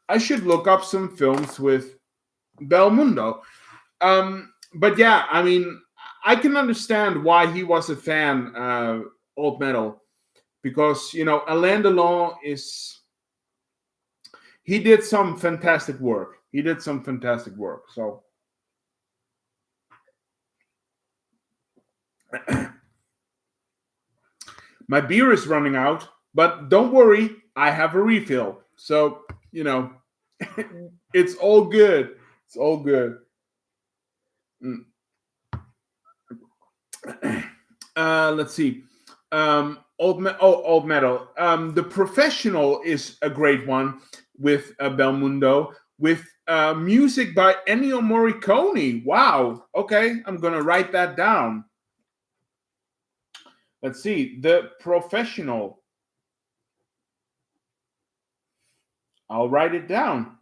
I should look up some films with Belmundo. But yeah, I mean, I can understand why he was a fan, Old Metal, because Alain Delon is he did some fantastic work. He did some fantastic work. So my beer is running out, but don't worry, I have a refill. So it's all good. It's all good. Mm. Let's see. Old Metal. The Professional is a great one with Belmundo, with music by Ennio Morricone. Wow. Okay, I'm gonna write that down. Let's see. The Professional. I'll write it down.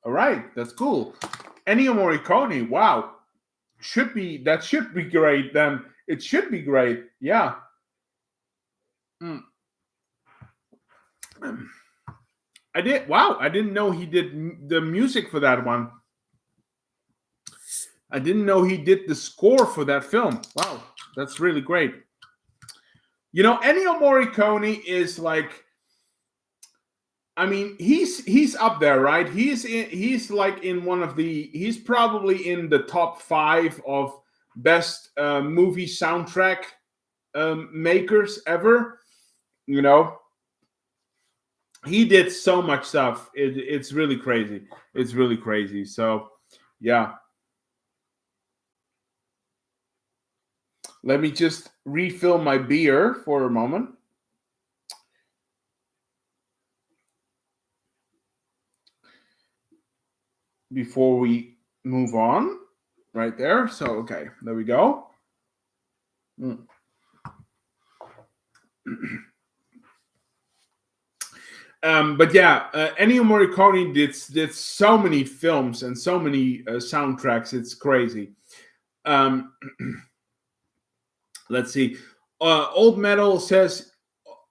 All right, that's cool. Ennio Morricone. Wow. Should be great. Then it should be great. Yeah. Mm. I did. Wow, I didn't know he did the music for that one. I didn't know he did the score for that film. Wow, that's really great. Ennio Morricone is like, I mean, he's up there, right? He's like in one of the. He's probably in the top 5 of best movie soundtrack makers ever. He did so much stuff. It's really crazy. It's really crazy. So, yeah. Let me just refill my beer for a moment. Before we move on, right there. So, okay, there we go. But yeah, Ennio Morricone did so many films and so many soundtracks. It's crazy. Let's see. Old Metal says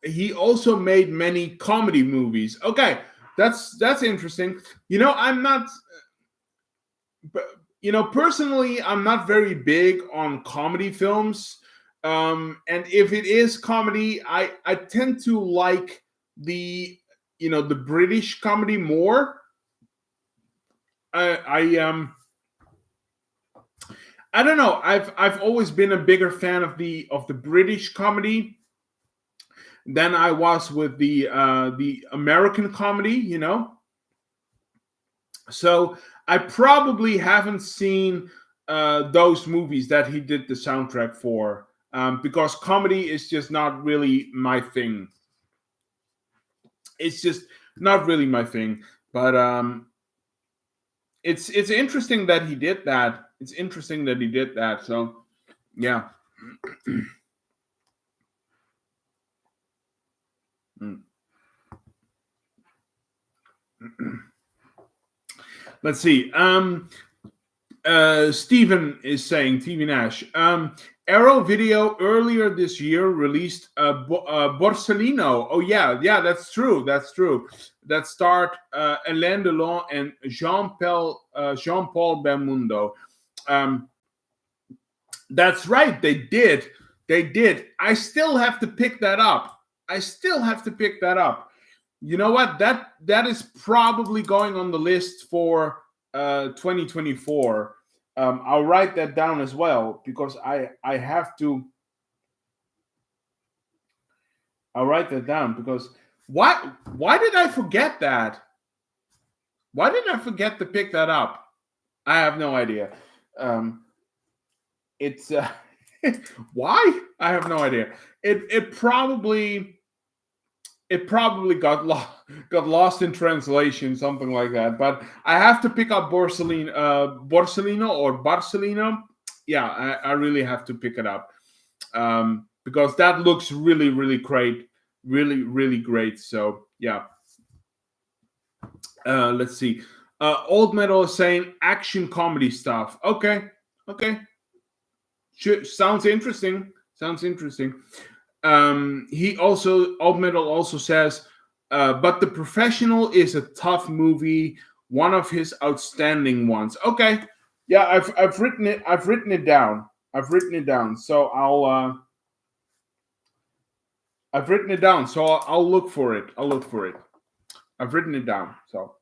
he also made many comedy movies. Okay, that's interesting. I'm not. Personally, I'm not very big on comedy films. And if it is comedy, I tend to like the British comedy more. I don't know. I've always been a bigger fan of the British comedy than I was with the American comedy. So I probably haven't seen those movies that he did the soundtrack for, because comedy is just not really my thing. It's just not really my thing. But it's interesting that he did that. It's interesting that he did that. So yeah. Let's see. Stephen is saying, TV Nash. Arrow Video earlier this year released Borsellino. Oh yeah, that's true. That's true. That starred Alain Delon and Jean-Paul Belmondo. That's right. They did. They did. I still have to pick that up. You know what? That is probably going on the list for 2024. I'll write that down as well because I have to. I'll write that down because why did I forget that? Why did I forget to pick that up? I have no idea. It's why? I have no idea. It probably got lost in translation, something like that. But I have to pick up Borsellino or Barcelino. Yeah, I really have to pick it up because that looks really, really great, really, really great. So yeah, let's see. Old Metal is saying action comedy stuff. Okay, okay, sounds interesting. Sounds interesting. He also Old Metal also says, but The Professional is a tough movie, one of his outstanding ones. Okay, yeah, I've written it. I've written it down. I've written it down. So I've written it down. So I'll look for it. I'll look for it. I've written it down. So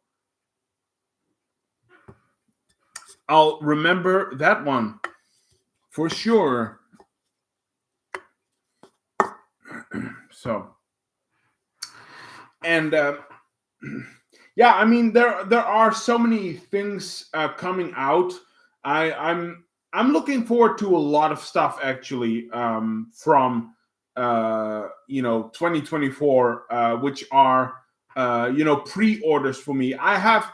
I'll remember that one for sure. So, and yeah, I mean there are so many things coming out. I'm looking forward to a lot of stuff actually from 2024, which are pre-orders for me. I have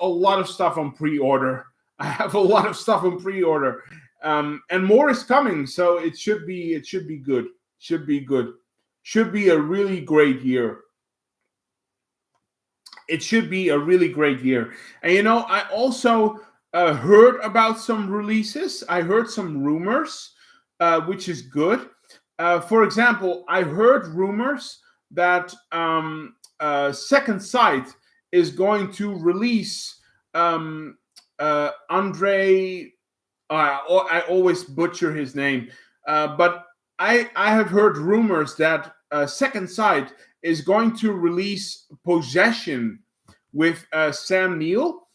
a lot of stuff on pre-order. I have a lot of stuff on pre-order, and more is coming. So it should be good. Should be good. Should be a really great year. It should be a really great year. And I also heard about some releases. I heard some rumors, which is good. For example, I heard rumors that Second Sight is going to release Andre. I always butcher his name, but I have heard rumors that Second Sight is going to release Possession with Sam Neill,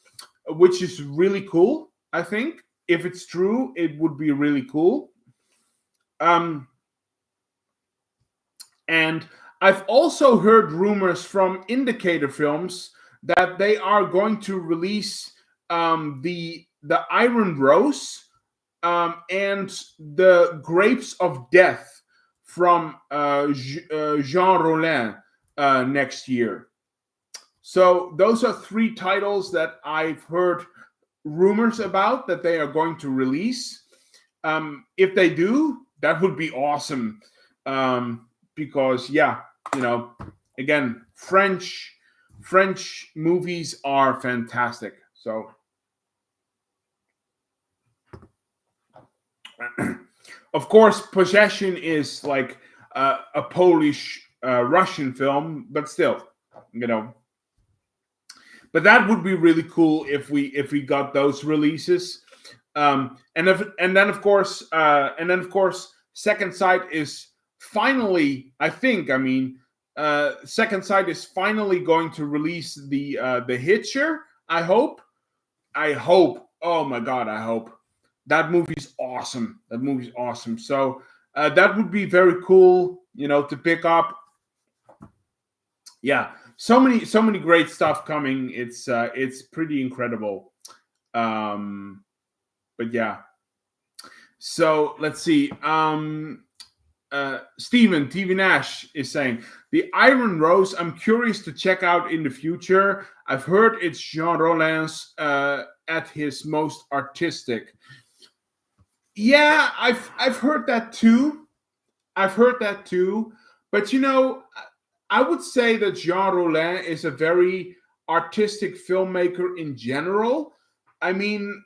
which is really cool. I think if it's true, it would be really cool. And I've also heard rumors from Indicator Films that they are going to release the Iron Rose and the Grapes of Death from Jean Rollin next year. So those are three titles that I've heard rumors about that they are going to release. If they do, that would be awesome. Because again, French movies are fantastic. So of course, Possession is like a Polish Russian film, but still, But that would be really cool if we got those releases. And then of course, Second Sight is finally, Second Sight is finally going to release the Hitcher. I hope. Oh my god, I hope. That movie's awesome. So that would be very cool, to pick up. Yeah, so many great stuff coming. It's pretty incredible. But yeah. So let's see. Steven TV Nash is saying the Iron Rose. I'm curious to check out in the future. I've heard it's Jean Rollin's at his most artistic. Yeah, I've heard that too. But I would say that Jean Rollin is a very artistic filmmaker in general. I mean,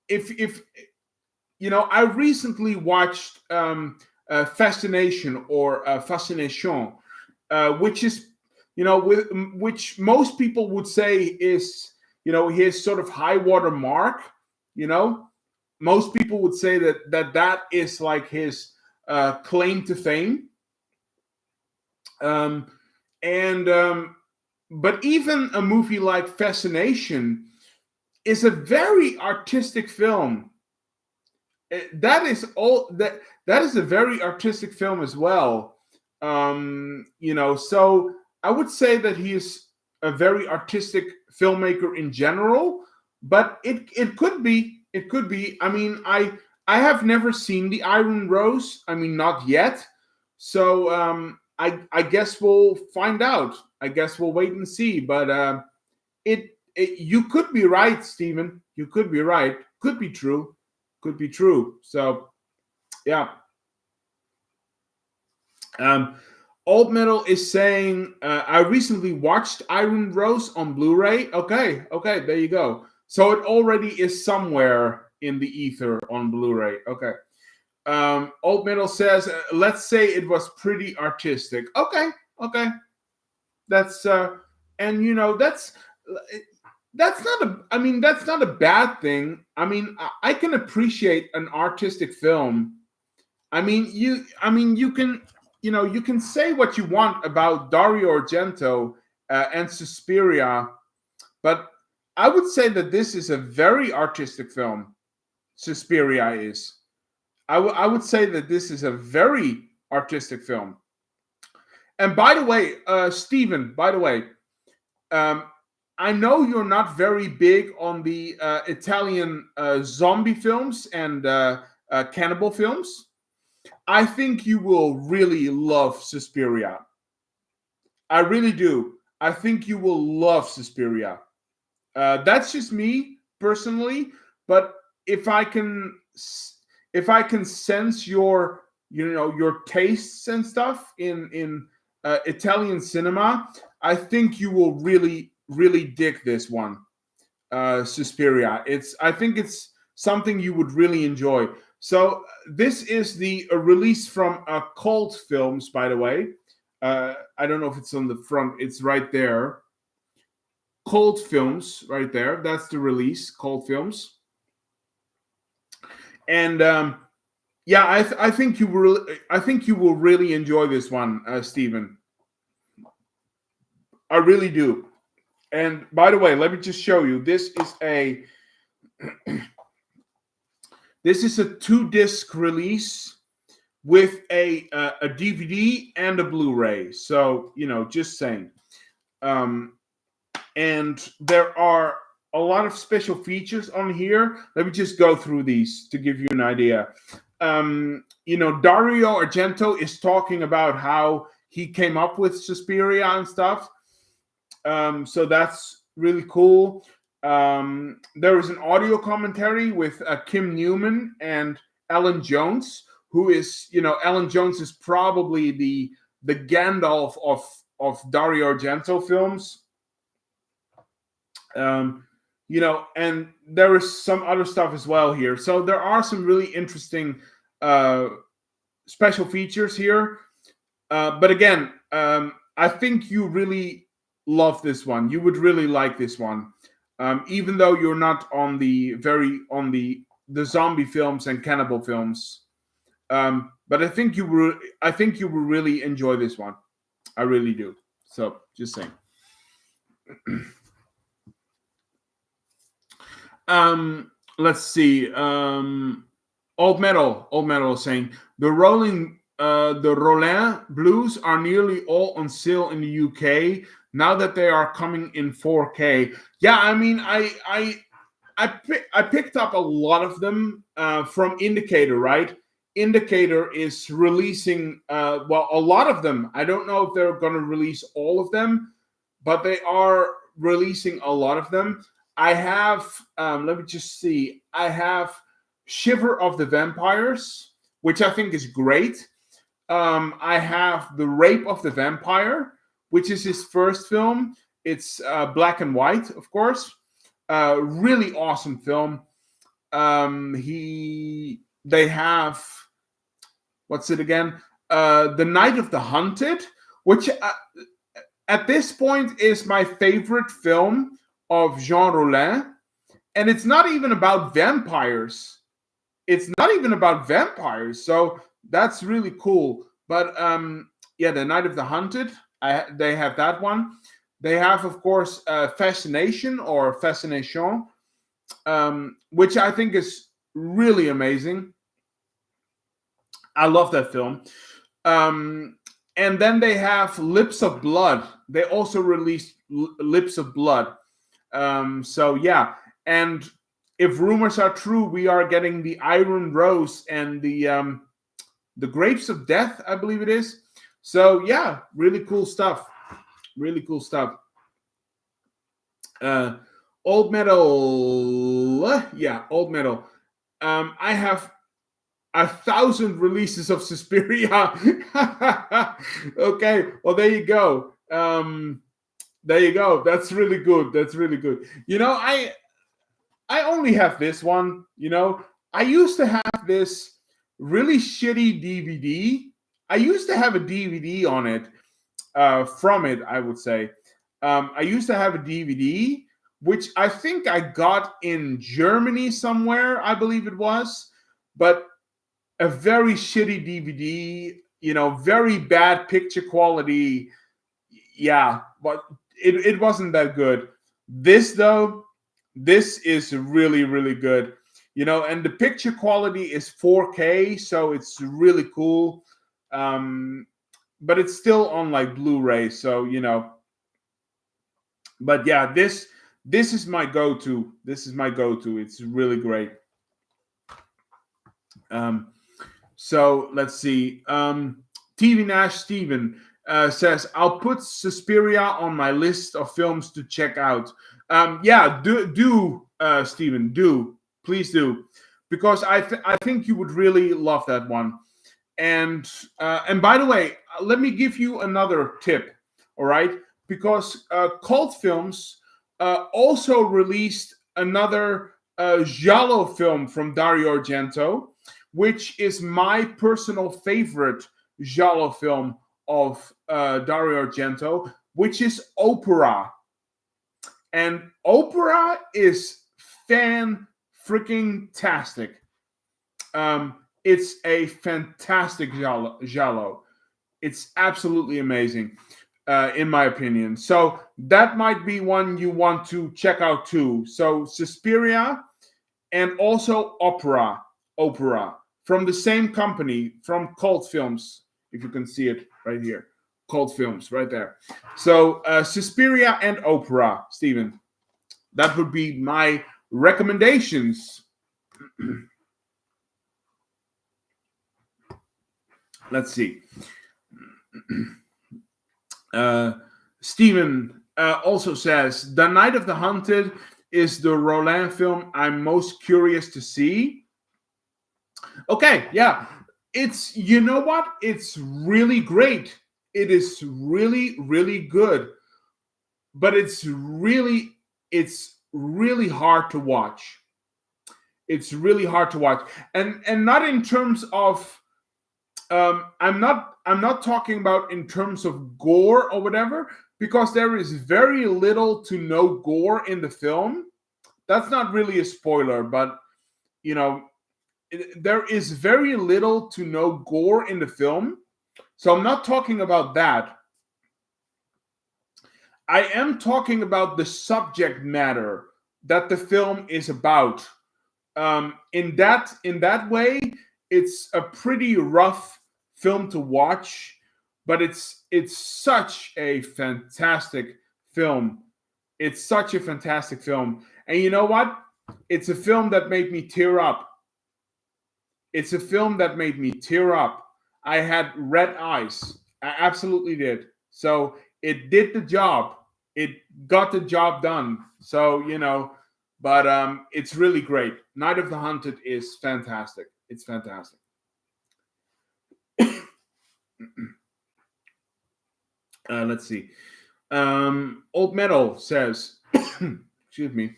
if I recently watched Fascination or Fascination, which is which most people would say is his sort of high water mark. Most people would say that is like his claim to fame. But even a movie like Fascination is a very artistic film. That is a very artistic film as well. So I would say that he is a very artistic filmmaker in general, but it could be. I mean, I have never seen the Iron Rose. I mean, not yet. So I guess we'll find out. I guess we'll wait and see. But you could be right, Stephen. You could be right. Could be true. So yeah. Old Metal is saying, I recently watched Iron Rose on Blu-ray. Okay, okay, there you go. So it already is somewhere in the ether on Blu-ray. Okay. Old Metal says, let's say it was pretty artistic. Okay, okay. That's and you know that's not a. I mean, that's not a bad thing. I mean, I can appreciate an artistic film. You can, you can say what you want about Dario Argento and Suspiria, but I would say that this is a very artistic film. Suspiria is. I would say that this is a very artistic film. And by the way, Stephen, by the way, um, I know you're not very big on the Italian zombie films and cannibal films. I think you will really love Suspiria. I really do. I think you will love Suspiria. That's just me personally, but if I can, if I can sense your, your tastes and stuff in Italian cinema, I think you will really dig this one, Suspiria. I think it's something you would really enjoy. So this is the release from Cult Films, by the way. I don't know if it's on the front. It's right there. Cult Films, right there. That's the release. Cult Films. And yeah, I think you will. I think you will really enjoy this one, Stephen. I really do. And by the way, let me just show you. This is a this is a 2-disc release with a DVD and a Blu-ray. So just saying. And there are a lot of special features on here. Let me just go through these to give you an idea. Dario Argento is talking about how he came up with Suspiria and stuff. So that's really cool. There is an audio commentary with Kim Newman and Alan Jones, who is, Alan Jones is probably the Gandalf of Dario Argento films. And there is some other stuff as well here. So there are some really interesting special features here. But again, I think you really love this one. You would really like this one, even though you're not on the zombie films and cannibal films. But I think you will really enjoy this one. I really do. So just saying. Let's see. Old Metal saying the Rollin Blues are nearly all on sale in the UK now that they are coming in 4K. Yeah, I mean, I picked up a lot of them from Indicator, right? Indicator is releasing a lot of them. I don't know if they're going to release all of them, but they are releasing a lot of them. I have, let me just see. I have Shiver of the Vampires, which I think is great. I have The Rape of the Vampire, which is his first film. It's black and white, of course. Really awesome film. They have, what's it again? The Night of the Hunted, which at this point is my favorite film of Jean Rollin, and it's not even about vampires. So that's really cool. But The Night of the Hunted, they have that one. They have, of course, Fascination, which I think is really amazing. I love that film. And then they have Lips of Blood. They also released Lips of Blood. So yeah, and if rumors are true, we are getting the Iron Rose and the Grapes of Death, I believe it is. So yeah, really cool stuff. Really cool stuff. Old Metal. Yeah, Old Metal. I have 1,000 releases of Suspiria. Okay, well there you go. There you go. That's really good. That's really good. I only have this one. I used to have this really shitty DVD. I used to have a DVD on it. From it, I would say. I used to have a DVD, which I think I got in Germany somewhere, I believe it was, but a very shitty DVD, very bad picture quality. Yeah, but it wasn't that good. This, though, this is really, really good. And the picture quality is 4K, so it's really cool. But it's still on like Blu-ray, so but yeah, this is my go-to. This is my go-to. It's really great. So let's see. TV Nash Steven says, I'll put Suspiria on my list of films to check out. Yeah, do Steven, do. Please do. Because I think you would really love that one. And by the way, let me give you another tip, all right? Because Cult Films also released another giallo film from Dario Argento, which is my personal favorite giallo film of Dario Argento, which is Opera. And Opera is fan-freaking-tastic. It's a fantastic giallo. It's absolutely amazing, in my opinion. So that might be one you want to check out too. So Suspiria and also Opera from the same company, from Cult Films. If you can see it right here, Cult Films right there. So Suspiria and Opera, Steven. That would be my recommendations. Let's see. Steven also says, The Night of the Hunted is the Roland film I'm most curious to see. Okay, yeah. It's, you know what? It's really great. It is really, really good. But it's really hard to watch. It's really hard to watch. And not in terms of I'm not talking about in terms of gore or whatever, because there is very little to no gore in the film. That's not really a spoiler, but there is very little to no gore in the film. So I'm not talking about that. I am talking about the subject matter that the film is about. In that way, it's a pretty rough film to watch, but it's such a fantastic film. It's such a fantastic film. And you know what? It's a film that made me tear up. It's a film that made me tear up. I had red eyes. I absolutely did. So it did the job. It got the job done. So, but it's really great. Night of the Hunted is fantastic. It's fantastic. Let's see. Old Metal says, excuse me.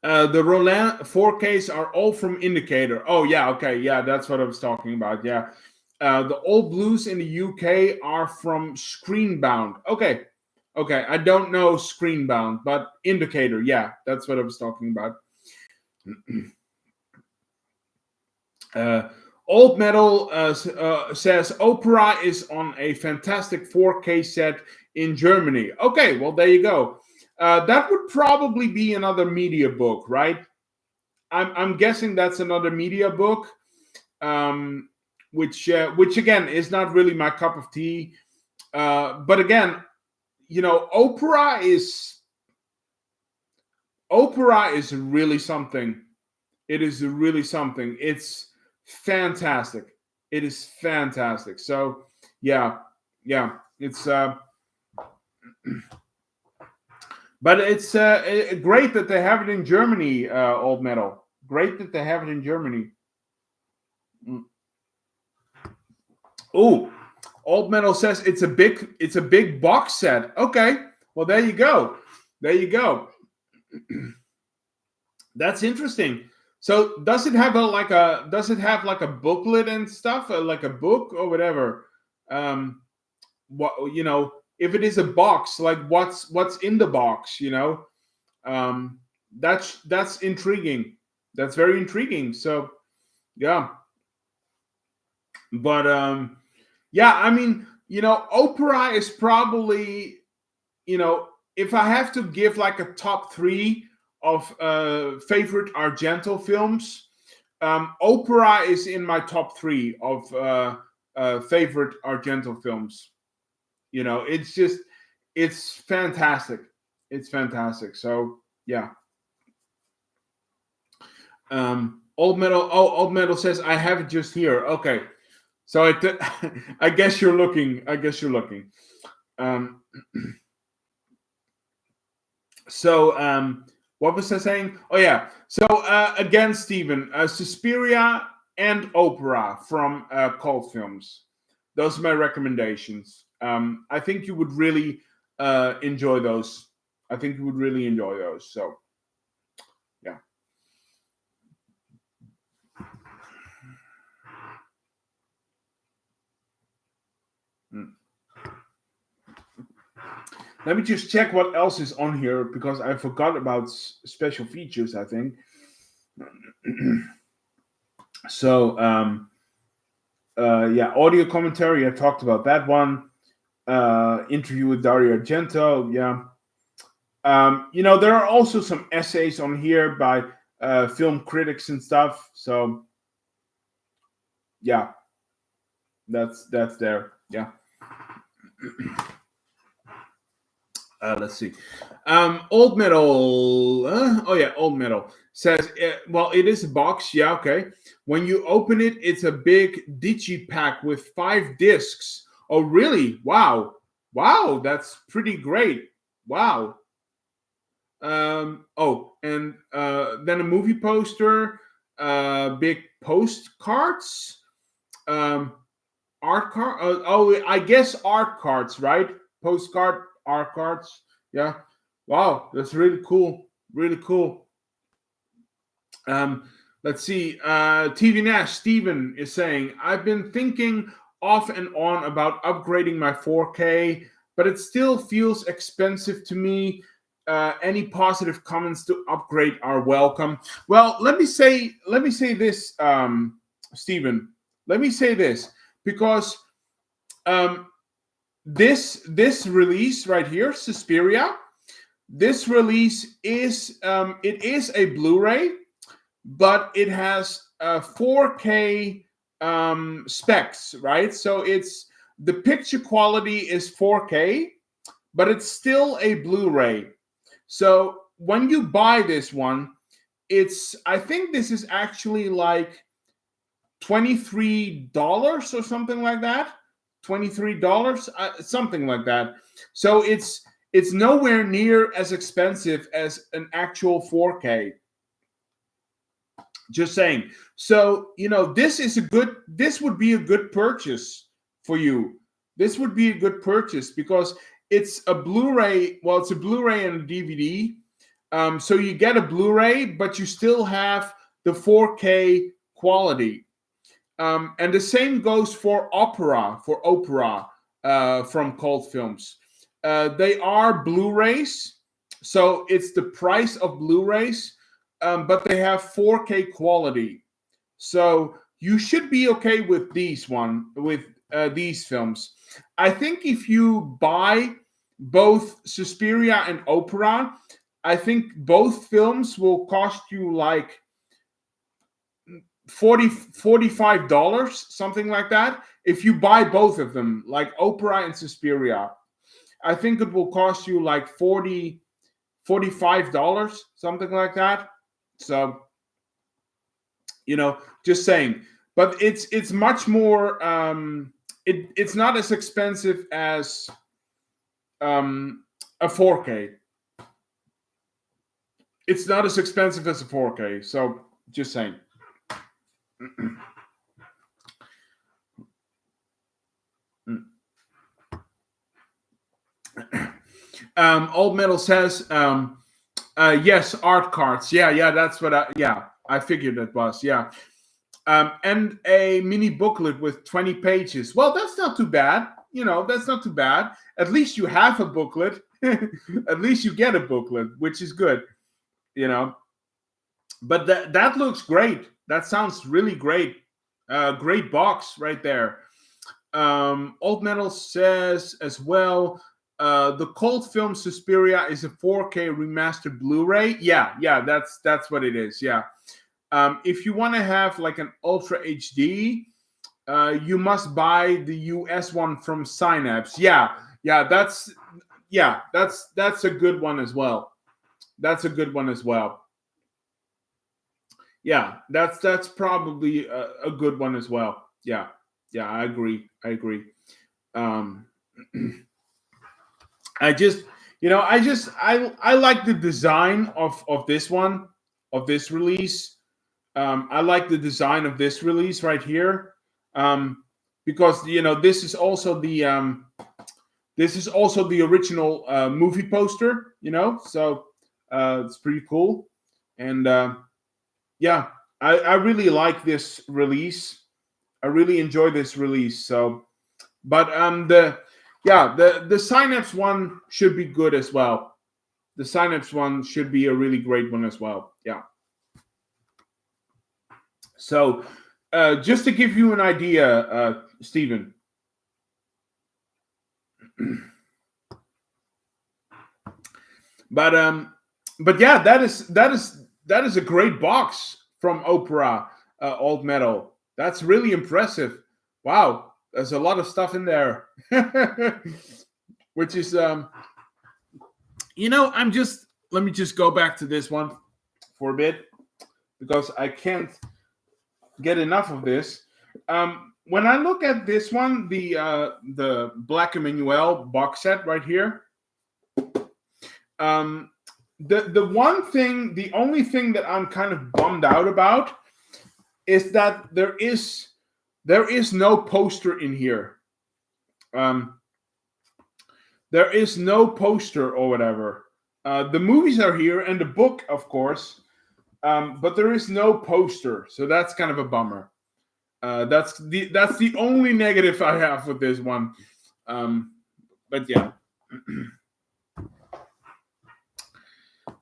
The Roland 4Ks are all from Indicator. Oh, yeah, okay. Yeah, that's what I was talking about. Yeah. The old blues in the UK are from Screenbound. Okay. I don't know Screenbound, but Indicator. Yeah, that's what I was talking about. Old Metal says Opera is on a fantastic 4K set in Germany. Okay, well, there you go. That would probably be another media book, right? I'm guessing that's another media book, which again is not really my cup of tea. But again, Opera is really something. It is really something. It's fantastic. It is fantastic. So yeah, it's but it's great that they have it in Germany. Old Metal, Great that they have it in Germany. Oh, Old Metal says it's a big box set. Okay, well there you go. There you go. That's interesting. So does it have like a booklet and stuff, like a book or whatever? What if it is a box, like what's in the box? That's intriguing. That's very intriguing. So yeah, but yeah, I mean, Opera is probably, if I have to give like a top three of favorite Argento films, Opera is in my top three of favorite Argento films. It's fantastic. It's fantastic. So yeah. Old Metal says I have it just here. Okay, so I guess you're looking. So what was I saying? Oh yeah. So again, Stephen, Suspiria and Opera from Cult Films. Those are my recommendations. I think you would really enjoy those. So yeah. Let me just check what else is on here because I forgot about special features, I think. So, yeah, audio commentary. I talked about that one. Interview with Dario Argento. Yeah. There are also some essays on here by film critics and stuff. So, yeah, that's there. Yeah. Let's see. Old Metal. Old Metal says, well, it is a box. Yeah, okay. When you open it, it's a big digipack with 5 discs. Oh, really? Wow. That's pretty great. Wow. And then a movie poster, big postcards, art card. I guess art cards, right? Postcard art cards. Yeah. Wow, that's really cool. Really cool. Let's see. TV Nash Steven is saying, I've been thinking off and on about upgrading my 4K, but it still feels expensive to me. Any positive comments to upgrade are welcome. Well, let me say this, Steven. Let me say this because this release right here, Suspiria, this release is it is a Blu-ray, but it has 4K specs, right? So the picture quality is 4K, but it's still a Blu-ray. So when you buy this one, I think this is actually like $23 or something like that. $23, something like that. So it's nowhere near as expensive as an actual 4K. Just saying. So this would be a good purchase for you. This would be a good purchase because it's a Blu-ray. Well, it's a Blu-ray and a DVD. So you get a Blu-ray, but you still have the 4K quality. And the same goes for Opera from Cult Films. They are Blu-rays, so it's the price of Blu-rays, but they have 4K quality. So you should be okay with these films. I think if you buy both Suspiria and Opera, I think both films will cost you like $45, something like that. If you buy both of them, like Opera and Suspiria, I think it will cost you like $45, something like that. So, just saying. But it's much more. It's not as expensive as a 4K. It's not as expensive as a 4K. So Just saying. Old Metal says, yes, art cards. Yeah, that's what I figured it was. Yeah. And a mini booklet with 20 pages. Well, that's not too bad. That's not too bad. At least you have a booklet. At least you get a booklet, which is good. But that looks great. That sounds really great. Great box right there. Old Metal says as well, the cult film Suspiria is a 4K remastered Blu-ray. Yeah, that's what it is. Yeah. If you want to have like an Ultra HD, you must buy the US one from Synapse. That's a good one as well. That's a good one as well. Yeah, that's probably a good one as well. Yeah, I agree. I like the design of this one, of this release. I like the design of this release right here, because this is also the original movie poster. So it's pretty cool, and I really like this release. I really enjoy this release. So, but the Synapse one should be good as well. The Synapse one should be a really great one as well. Yeah. So, just to give you an idea, Stephen. But yeah, that is a great box from Opera Old Metal. That's really impressive. Wow, there's a lot of stuff in there. Which is let me just go back to this one for a bit, because I can't get enough of this. When I look at this one, the Black Emmanuel box set right here, the only thing that I'm kind of bummed out about is that there is no poster in here. There is no poster or whatever. The movies are here and the book, of course, but there is no poster, so that's kind of a bummer. That's the only negative I have with this one. But yeah.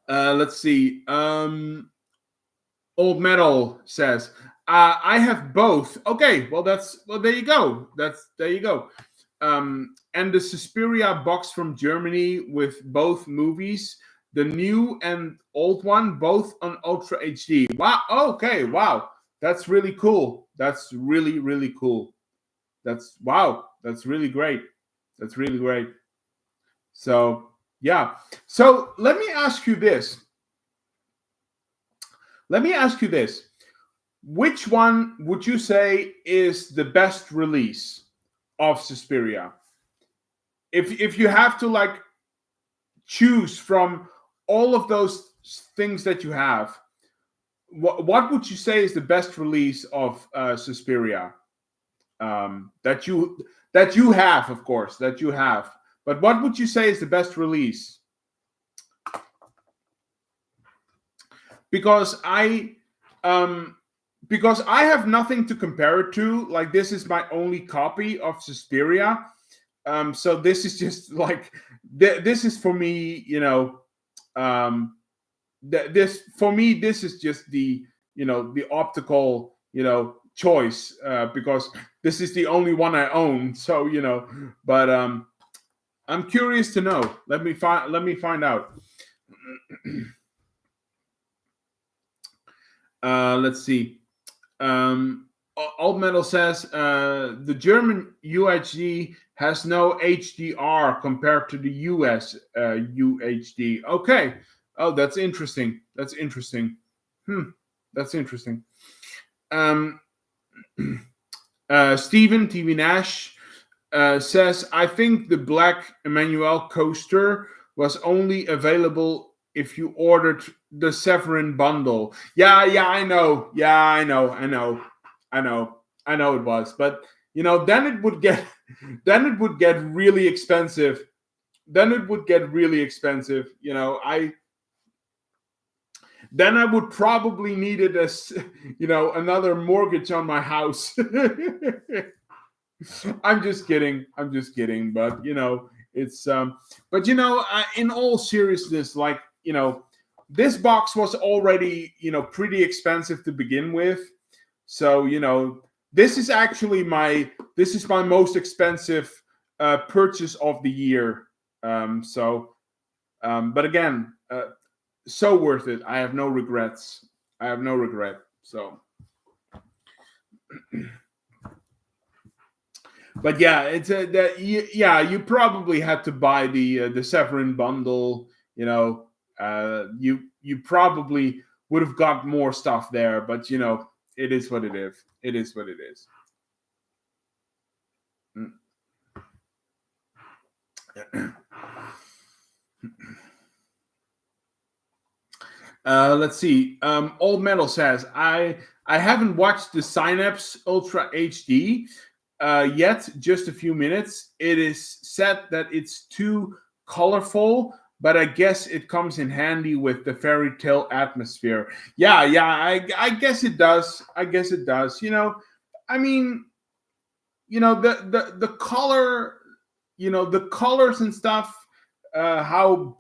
Let's see. Old Metal says, I have both. Okay, well there you go. There you go. And the Suspiria box from Germany with both movies, the new and old one, both on Ultra HD. Wow. Okay. Wow. That's really cool. That's really, really cool. That's really great. That's really great. So, yeah. So let me ask you this. Which one would you say is the best release of Suspiria? If you have to like choose from all of those things that you have, what would you say is the best release of Suspiria? That you have, of course, that you have. But what would you say is the best release? Because I have nothing to compare it to. Like, this is my only copy of Suspiria. So this is just like this is for me, this is just the the optical choice, because this is the only one I own. So but I'm curious to know. Let me find out. Let's see. Old Metal says the German UHD has no HDR compared to the US UHD. Okay. Oh, that's interesting. That's interesting. That's interesting. Stephen TV Nash says, I think the Black Emmanuel coaster was only available if you ordered the Severin bundle. Yeah, yeah, I know. Yeah, I know it was. But then it would get really expensive. Then it would get really expensive. I then I would probably need it as another mortgage on my house. I'm just kidding. I'm just kidding. But it's but in all seriousness, like this box was already pretty expensive to begin with. So this is actually my most expensive purchase of the year. But again, so worth it. I have no regrets. I have no regret. So. But yeah, it's you probably had to buy the Severin bundle. You probably would have got more stuff there, but it is what it is. It is what it is. Let's see. Old Metal says I haven't watched the Synapse Ultra HD yet. Just a few minutes. It is said that it's too colorful, but I guess it comes in handy with the fairy tale atmosphere. Yeah, I guess it does. I guess it does. I mean, the color, the colors and stuff. How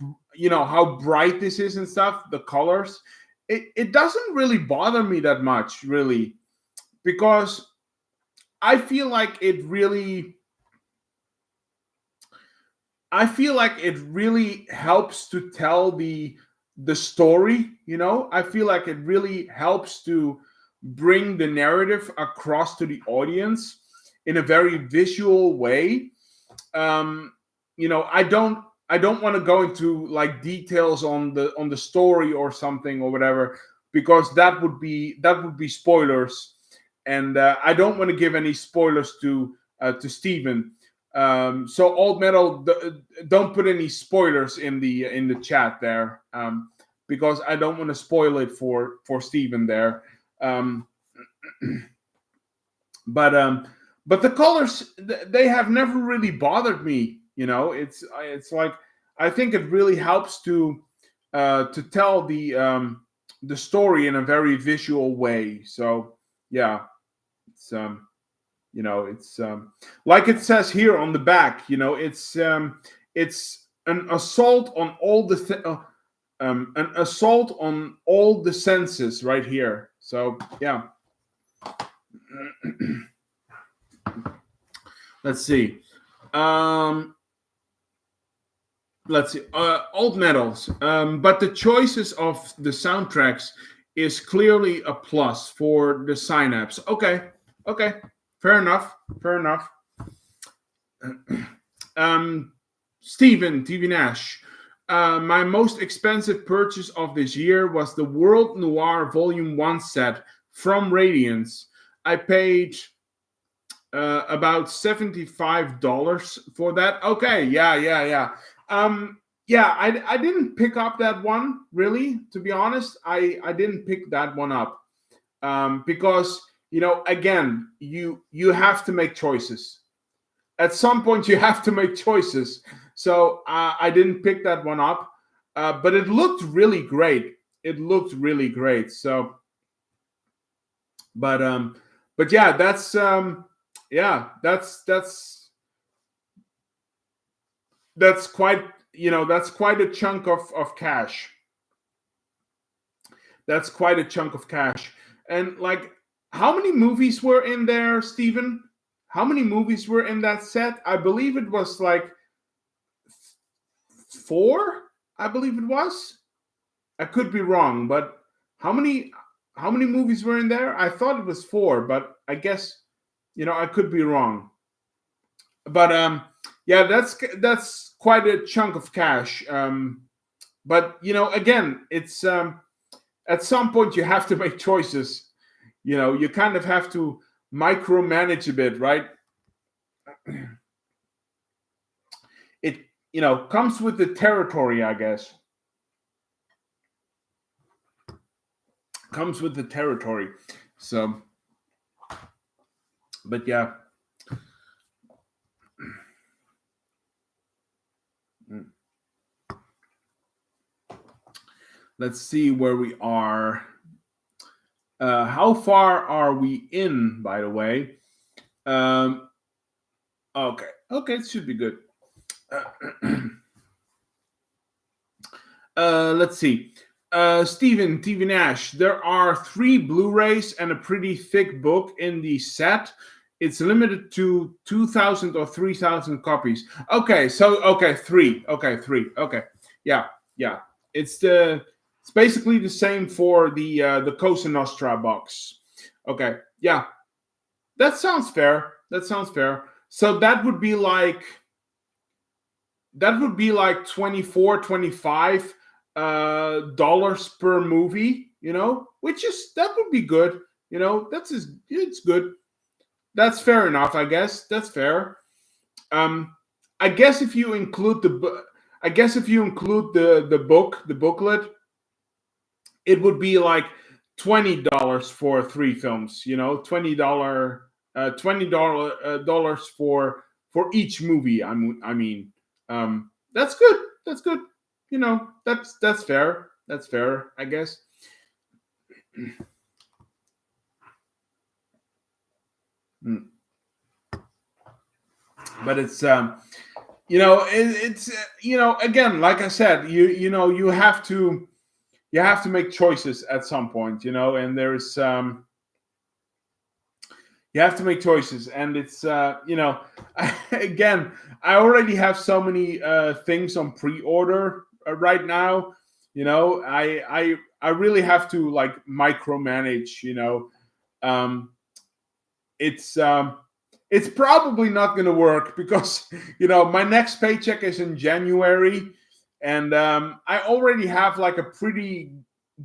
bright this is and stuff. The colors. It doesn't really bother me that much, really, because I feel like it really helps to tell the story. I feel like it really helps to bring the narrative across to the audience in a very visual way. I don't want to go into like details on the story or something or whatever, because that would be spoilers, and I don't want to give any spoilers to Steven. So Old Metal, don't put any spoilers in the chat there, because I don't want to spoil it for Steven there. But the colors, they have never really bothered me. It's like, I think it really helps to tell the story in a very visual way. So yeah, it's it's like it says here on the back. It's an assault on all an assault on all the senses right here. So yeah. Let's see. Let's see. Old Metals. But the choices of the soundtracks is clearly a plus for the Synapse. Okay. Fair enough. Stephen TV Nash. My most expensive purchase of this year was the World Noir Volume 1 set from Radiance. I paid about $75 for that. Okay, yeah. I didn't pick up that one, really, to be honest. I didn't pick that one up because again, you have to make choices. At some point you have to make choices. So I didn't pick that one up, but it looked really great. So but yeah, that's that's quite that's quite a chunk of cash. That's quite a chunk of cash. And like, how many movies were in there, Steven? How many movies were in that set? I believe it was like 4. I believe it was. I could be wrong, but how many movies were in there? I thought it was 4, but I guess I could be wrong. But yeah, that's quite a chunk of cash. But again, it's at some point you have to make choices. You kind of have to micromanage a bit, right? It comes with the territory, I guess. Comes with the territory. So, but yeah. Let's see where we are. How far are we in, by the way? Okay, it should be good. Let's see. Steven TV Nash, there are 3 Blu-rays and a pretty thick book in the set. It's limited to 2,000 or 3,000 copies. Okay, so 3. Okay, 3. Okay, yeah. It's basically the same for the Cosa Nostra box. Okay, yeah, that sounds fair. So that would be like 24, 25 dollars per movie, which is, that would be good. It's good. That's fair enough, I guess. That's fair. I guess if you include the booklet, it would be like $20 for 3 films. $20 for each movie. I mean, that's good. That's good. That's fair. That's fair, I guess. But it's it's again, like I said, you have to make choices at some point, and there's you have to make choices, and it's again, I already have so many things on pre-order right now. I really have to like micromanage. It's probably not going to work because my next paycheck is in January, and I already have like a pretty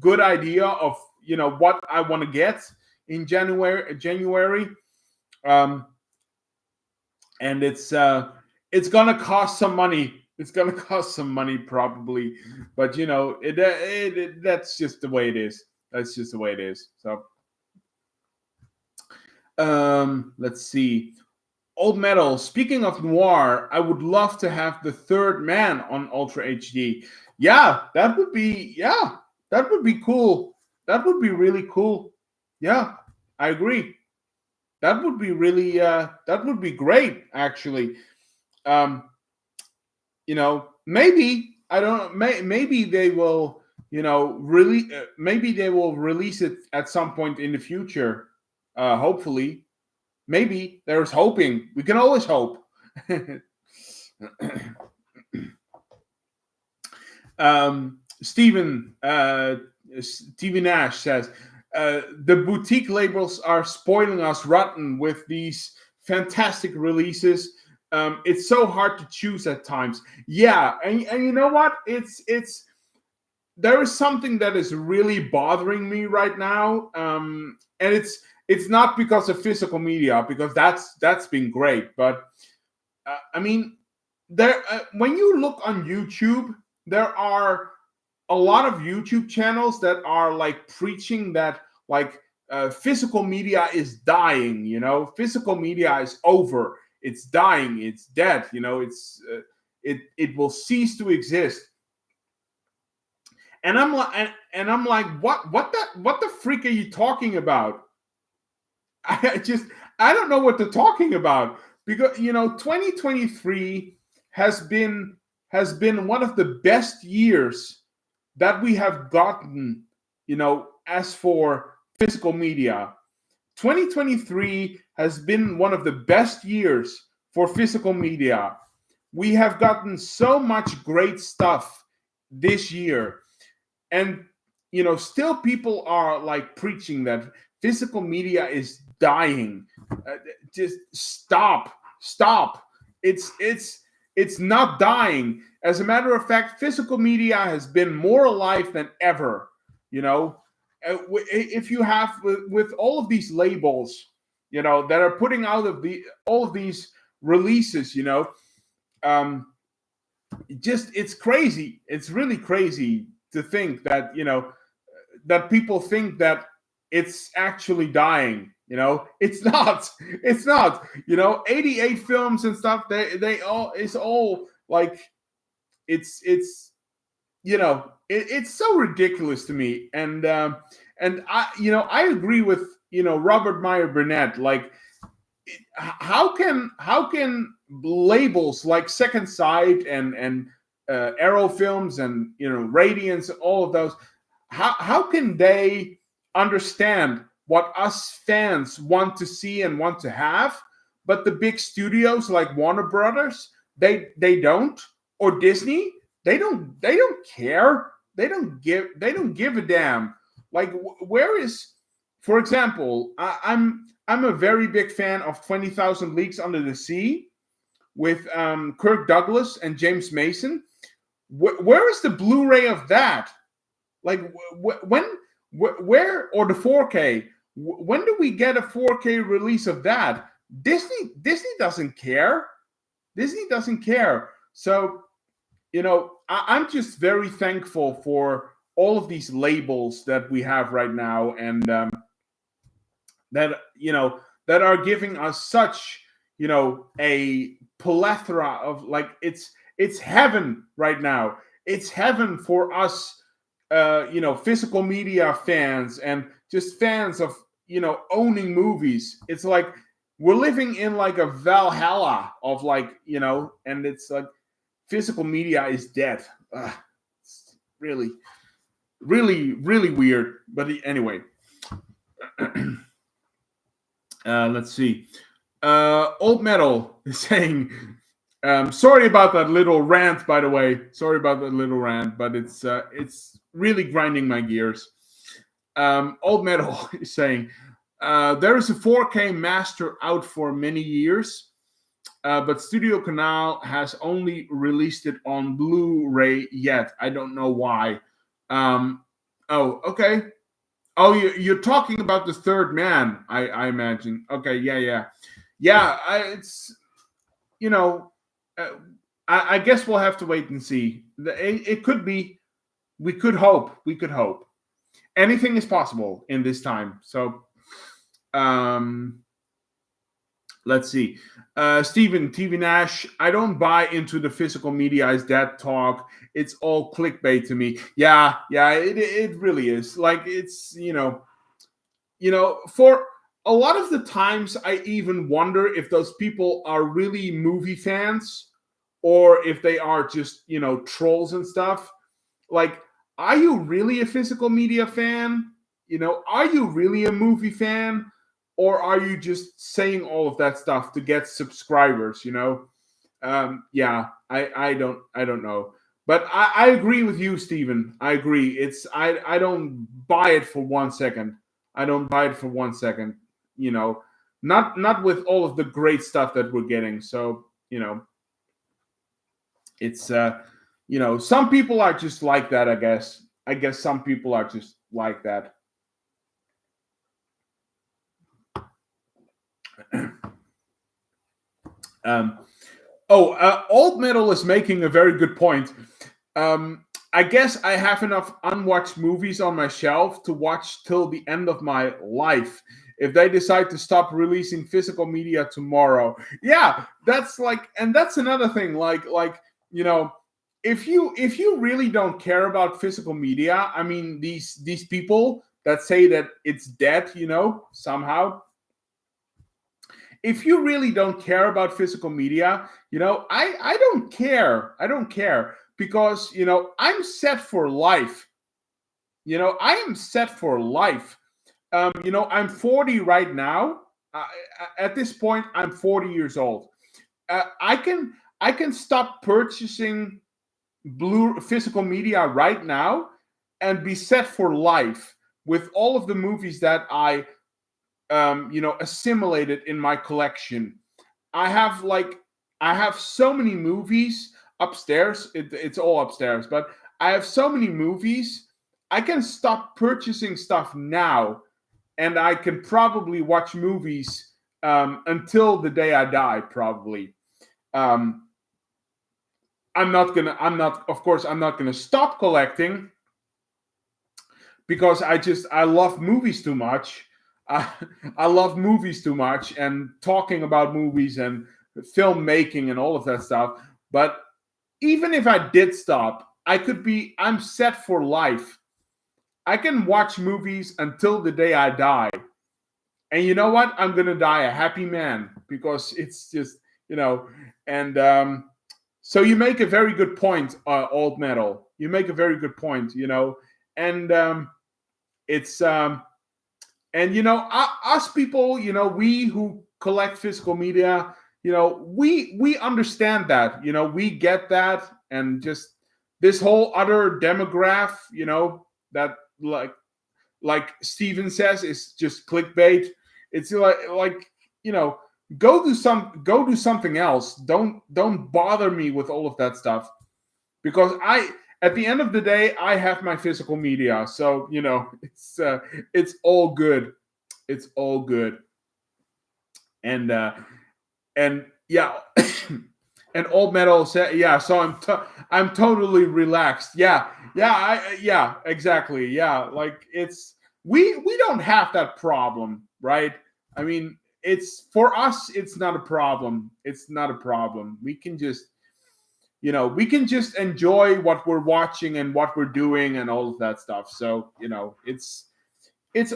good idea of what I want to get in January. And it's gonna cost some money. It's gonna cost some money probably, but that's just the way it is. That's just the way it is. So, let's see. Old Metal. Speaking of noir, I would love to have The Third Man on Ultra HD. Yeah, that would be cool. That would be really cool. Yeah, I agree. That would be really that would be great, actually. Maybe, I don't know, maybe they will really maybe they will release it at some point in the future. Hopefully, maybe. There's hoping. We can always hope. Stephen TV Nash says, the boutique labels are spoiling us rotten with these fantastic releases. It's so hard to choose at times. Yeah, and you know what? There is something that is really bothering me right now, and it's not because of physical media, because that's been great. But I mean, there when you look on YouTube, there are a lot of YouTube channels that are like preaching that like physical media is dying. Physical media is over. It's dying. It's dead. It will cease to exist. And I'm like, what the freak are you talking about? I don't know what they're talking about, because 2023 has been one of the best years that we have gotten, as for physical media. 2023 has been one of the best years for physical media. We have gotten so much great stuff this year. And still people are like preaching that physical media is dying. Just stop. It's not dying. As a matter of fact, physical media has been more alive than ever. If you have with all of these labels, that are putting out all of these releases, it's crazy. It's really crazy to think that that people think that it's actually dying. It's not. It's not. 88 films and stuff. They all it's all like it's so ridiculous to me. And I agree with Robert Meyer Burnett. Like, how can labels like Second Sight and Arrow Films and Radiance, all of those, how can they understand what us fans want to see and want to have, but the big studios like Warner Brothers, they don't, or Disney, they don't care. They don't give a damn. Like, where is, for example, I'm a very big fan of 20,000 Leagues Under the Sea with Kirk Douglas and James Mason. Where is the Blu-ray of that? Like, where, or the 4K? When do we get a 4K release of that? Disney doesn't care. Disney doesn't care. So, I'm just very thankful for all of these labels that we have right now, and that are giving us such a plethora of, like, it's heaven right now. It's heaven for us, physical media fans and just fans of owning movies. It's like we're living in like a Valhalla of, like, and it's like physical media is dead. It's really, really, really weird. But anyway. Let's see. Old Metal is saying, sorry about that little rant, by the way. Sorry about that little rant, but it's really grinding my gears. Old Metal is saying, there is a 4K master out for many years, but Studio Canal has only released it on Blu-ray yet. I don't know why. Oh, okay. Oh, you're talking about The Third Man, I imagine. Okay, yeah. It's I guess we'll have to wait and see. It could be. We could hope. Anything is possible in this time. So, let's see. Stephen TV Nash, I don't buy into the physical media as that talk. It's all clickbait to me. Yeah, it really is. Like, it's for a lot of the times I even wonder if those people are really movie fans or if they are just trolls and stuff. Like, are you really a physical media fan? Are you really a movie fan? Or are you just saying all of that stuff to get subscribers? Yeah, I don't know. But I agree with you, Stephen. I agree. I don't buy it for 1 second. I don't buy it for 1 second. Not with all of the great stuff that we're getting. So it's some people are just like that. I guess some people are just like that. Old Metal is making a very good point. I guess I have enough unwatched movies on my shelf to watch till the end of my life. If they decide to stop releasing physical media tomorrow, yeah, that's like, and that's another thing. Like if you really don't care about physical media, I mean, these people that say that it's dead, somehow. If you really don't care about physical media, I don't care. I don't care because, I'm set for life. I am set for life. I'm 40 right now. At this point, I'm 40 years old. I can stop purchasing physical media right now and be set for life with all of the movies that I assimilated in my collection. I have so many movies upstairs. It's all upstairs, but I have so many movies. I can stop purchasing stuff now, and I can probably watch movies until the day I die. Probably. I'm not gonna stop collecting because I love movies too much. I, I love movies too much and talking about movies and filmmaking and all of that stuff. But even if I did stop, I'm set for life. I can watch movies until the day I die. And you know what? I'm going to die a happy man because it's just, and so you make a very good point, Old Metal. You make a very good point, and it's, and us people, we who collect physical media, we understand that, we get that, and just this whole other demographic, that Steven says is just clickbait. It's like go do something else. Don't bother me with all of that stuff, because at the end of the day I have my physical media, so it's all good. It's all good. And yeah. And Old Metal said, yeah, so I'm totally relaxed. Yeah, exactly. Yeah, like it's we don't have that problem, right? I mean, it's for us, it's not a problem. It's not a problem. We can just enjoy what we're watching and what we're doing and all of that stuff. So, it's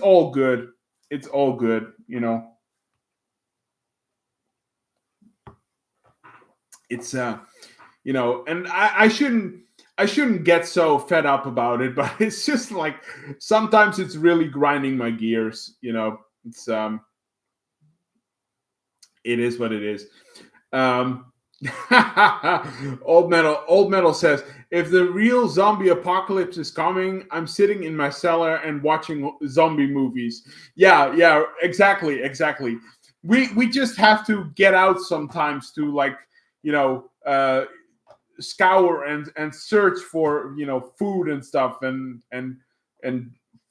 all good. It's all good, It's and I shouldn't get so fed up about it, but it's just like sometimes it's really grinding my gears. It's it is what it is. Old Metal says, if the real zombie apocalypse is coming, I'm sitting in my cellar and watching zombie movies. Yeah, exactly. We just have to get out sometimes to scour and search for food and stuff, and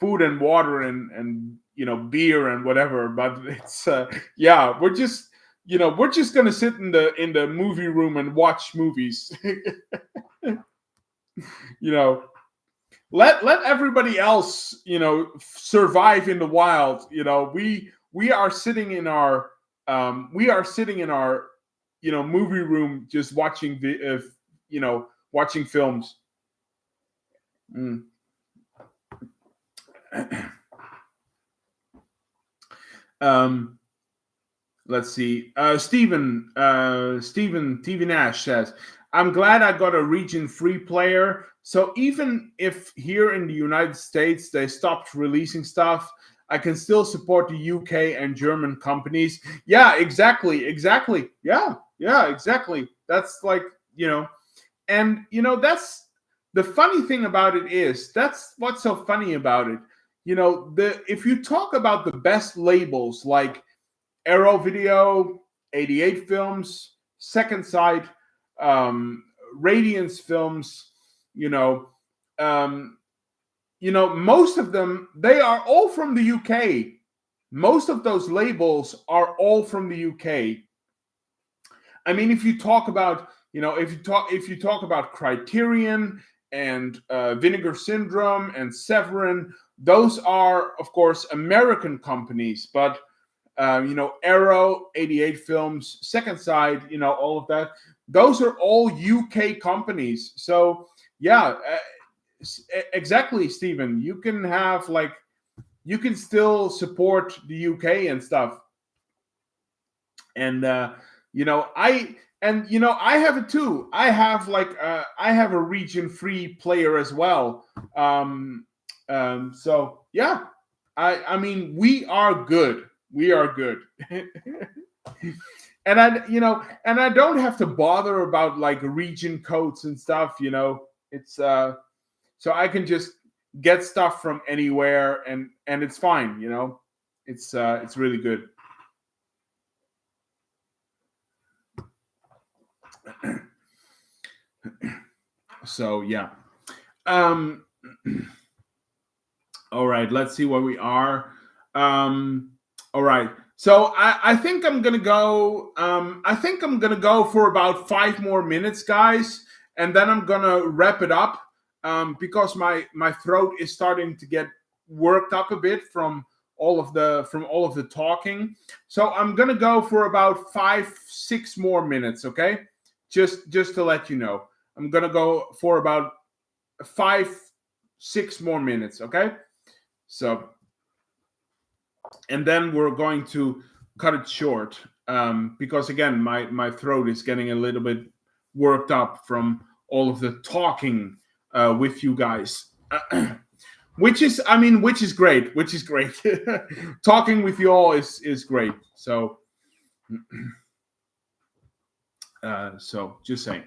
food and water and beer and whatever. But it's we're just gonna sit in the movie room and watch movies. Let everybody else survive in the wild. We are sitting in our movie room, just watching watching films. Let's see. Steven TV Nash says, I'm glad I got a region free player. So even if here in the United States they stopped releasing stuff, I can still support the UK and German companies. Yeah, exactly. Yeah, exactly. That's and that's the funny thing about it is that's what's so funny about it. If you talk about the best labels like Arrow Video, 88 Films, Second Sight, Radiance Films, most of them, they are all from the UK. Most of those labels are all from the UK. I mean, if you talk about, if you talk about Criterion and Vinegar Syndrome and Severin, those are, of course, American companies. But Arrow, 88 Films, Second Sight, all of that, those are all UK companies. So yeah, exactly, Stephen. You can have you can still support the UK and stuff. And I have it too. I have I have a region free player as well. So yeah, I mean, we are good. We are good. And I don't have to bother about region codes and stuff. It's so I can just get stuff from anywhere, and it's fine. It's really good. So yeah. All right, let's see where we are. All right. So I think I'm gonna go. I think I'm gonna go for about 5 more minutes, guys, and then I'm gonna wrap it up because my throat is starting to get worked up a bit from all of the talking. So I'm gonna go for about 5-6 more minutes. Okay, just to let you know, I'm gonna go for about 5-6 more minutes. Okay, so and then we're going to cut it short, because again my throat is getting a little bit worked up from all of the talking with you guys. Which is great, talking with you all is great. So so just saying.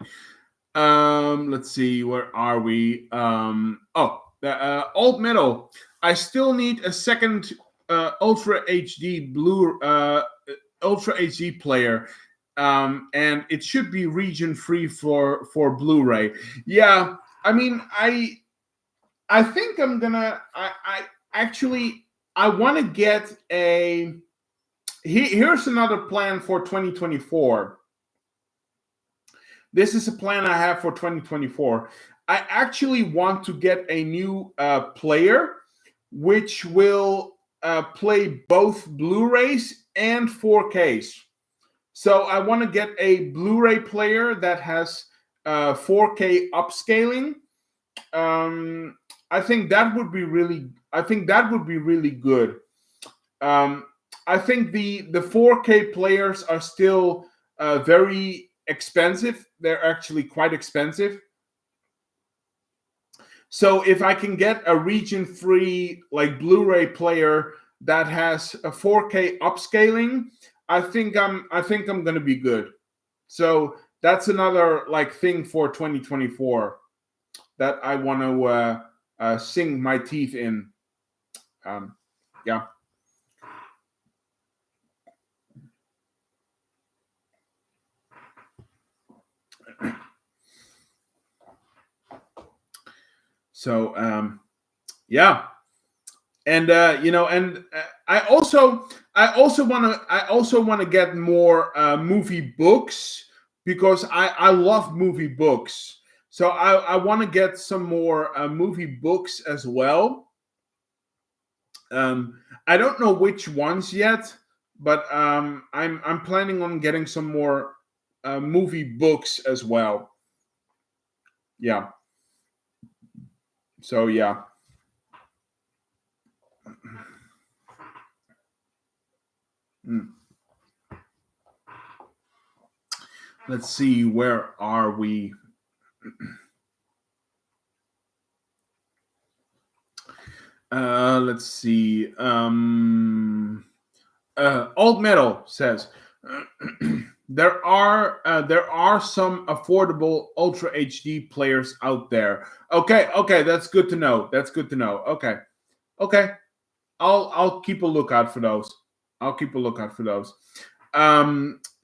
Let's see, where are we? Alt Metal. I still need a second Ultra HD Ultra HD player, and it should be region free for Blu-ray. Yeah, I mean, I think I'm gonna. I actually I want to get a. Here's another plan for 2024. This is a plan I have for 2024. I actually want to get a new player, which will play both Blu-rays and 4Ks. So I want to get a Blu-ray player that has 4K upscaling. I think that would be really. I think that would be really good. I think the 4K players are still very expensive. They're actually quite expensive. So if I can get a region-free like Blu-ray player that has a 4K upscaling, I think I'm going to be good. So that's another like thing for 2024 that I want to sink my teeth in. Yeah. So yeah, and I also want to get more movie books, because I love movie books. So I want to get some more movie books as well. I don't know which ones yet, but I'm planning on getting some more movie books as well. Yeah. So yeah. Let's see, where are we? Let's see. Alt Metal says there are some affordable Ultra HD players out there. Okay, that's good to know. Okay, I'll keep a lookout for those.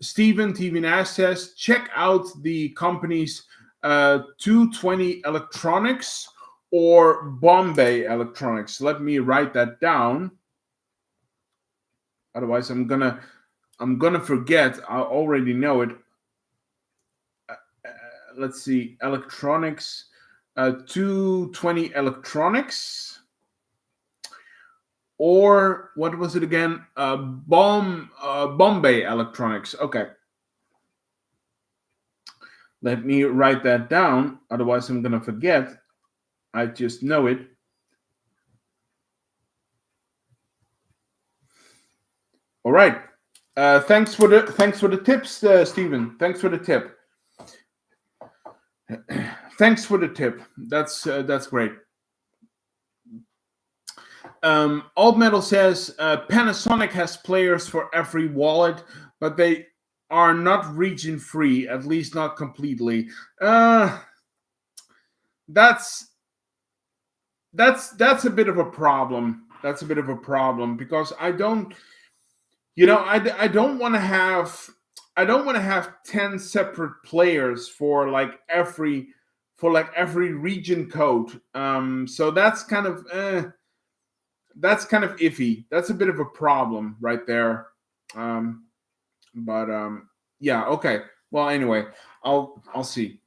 Steven TV Nash says check out the company's 220 Electronics or Bombay Electronics. Let me write that down. Otherwise, I'm gonna forget. I already know it. Let's see, Electronics, 220 Electronics, or what was it again? Bombay Electronics. Okay. Let me write that down. Otherwise, I'm gonna forget. I just know it. All right. Thanks for the tips, Stephen. Thanks for the tip. Thanks for the tip. That's great. Alt Metal says Panasonic has players for every wallet, but they are not region free, at least not completely. That's a bit of a problem. That's a bit of a problem, because I don't want to have 10 separate players for every region code. So that's kind of iffy. That's a bit of a problem right there. But yeah, okay. Well, anyway, I'll see.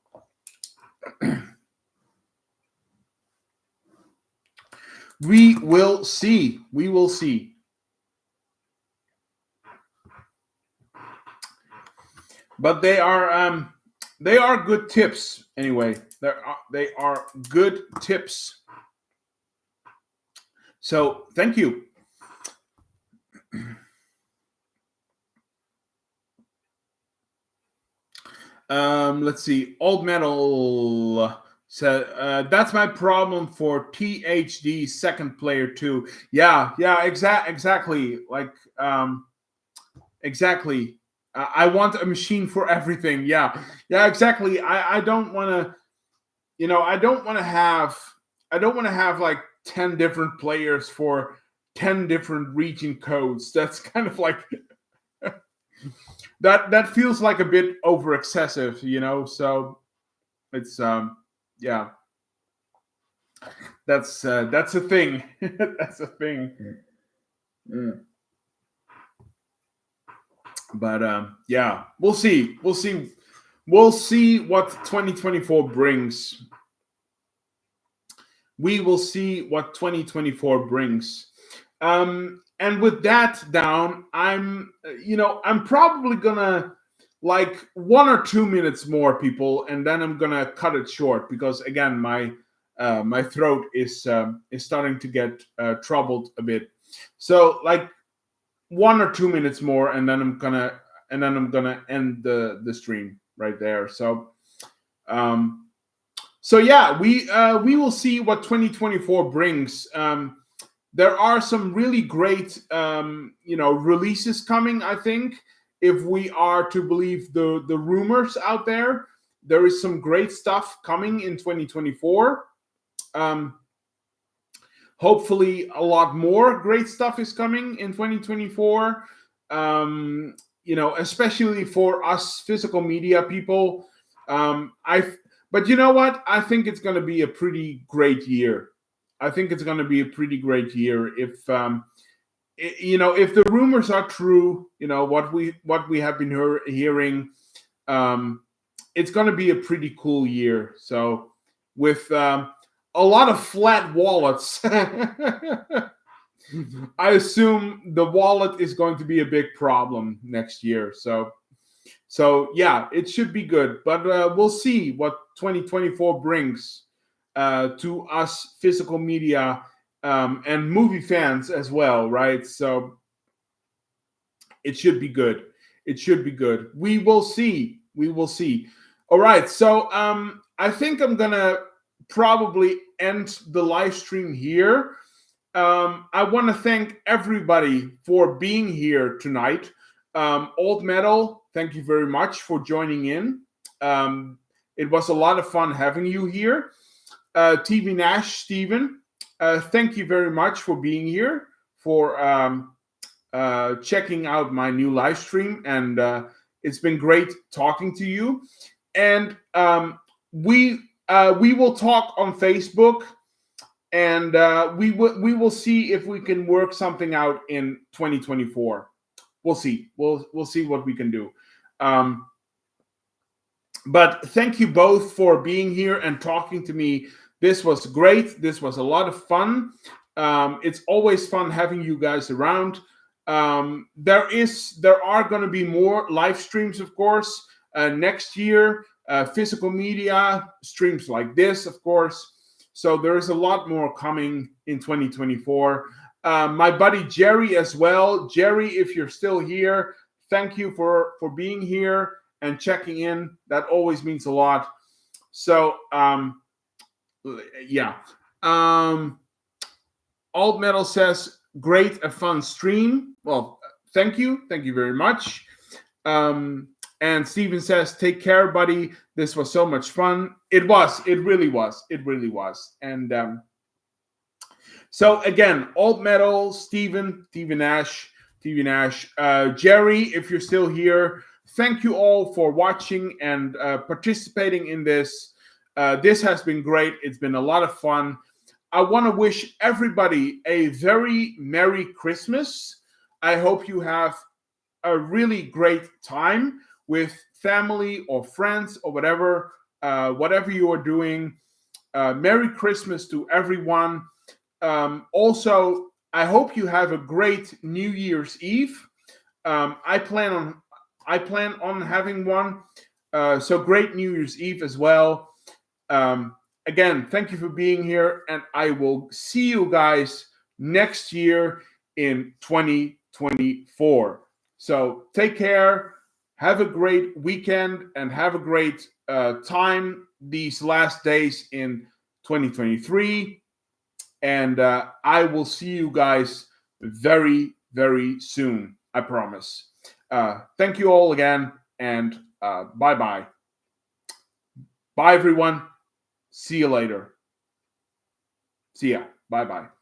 We will see. We will see. But they are good tips anyway. They are good tips. So thank you. Let's see. Old Metal said that's my problem for THD second player too. Yeah, exactly. Like exactly. I want a machine for everything. Yeah, exactly. I don't want to. I don't want to have. I don't want to have like 10 different players for 10 different region codes. That's kind of like that feels like a bit over excessive, so it's yeah, that's a thing. That's a thing. Mm. But yeah, we'll see what 2024 brings. We will see what 2024 brings. And with that down, I'm probably gonna like 1 or 2 minutes more, people, and then I'm gonna cut it short because again, my throat is starting to get troubled a bit. So like 1 or 2 minutes more, and then I'm gonna end the stream right there. So yeah, we will see what 2024 brings. There are some really great releases coming. I think if we are to believe the rumors out there, there is some great stuff coming in 2024. Hopefully, a lot more great stuff is coming in 2024. Especially for us physical media people. But you know what? I think it's going to be a pretty great year. I think it's going to be a pretty great year if if the rumors are true. What we have been hearing. It's going to be a pretty cool year. So with a lot of flat wallets. I assume the wallet is going to be a big problem next year. So yeah, it should be good. But we'll see what 2024 brings to us physical media and movie fans as well, right? So it should be good. It should be good. We will see. We will see. All right. So I think I'm gonna probably end the live stream here. I want to thank everybody for being here tonight. Old Metal, thank you very much for joining in. It was a lot of fun having you here. TV Nash, Steven, thank you very much for being here, for checking out my new live stream. And it's been great talking to you. And we will talk on Facebook. And we will see if we can work something out in 2024. We'll see. We'll see what we can do. But thank you both for being here and talking to me. This was great. This was a lot of fun. It's always fun having you guys around. There are going to be more live streams, of course, next year. Physical media streams like this, of course. So there is a lot more coming in 2024. My buddy Jerry as well. Jerry, if you're still here, thank you for being here and checking in. That always means a lot. So yeah. Old Metal says, great, a fun stream. Well, thank you. Thank you very much. And Steven says, take care, buddy. This was so much fun. It was. It really was. It really was. And so, again, Old Metal, Steven, TV Nash, Jerry, if you're still here, thank you all for watching and participating in this. This has been great. It's been a lot of fun. I want to wish everybody a very Merry Christmas. I hope you have a really great time with family or friends or whatever you are doing. Merry Christmas to everyone. Also, I hope you have a great New Year's Eve. I plan on having one. So great New Year's Eve as well. Again, thank you for being here, and I will see you guys next year in 2024. So take care, have a great weekend, and have a great time these last days in 2023. And I will see you guys very, very soon. I promise. Thank you all again, and bye-bye. Bye, everyone. See you later. See ya. Bye-bye.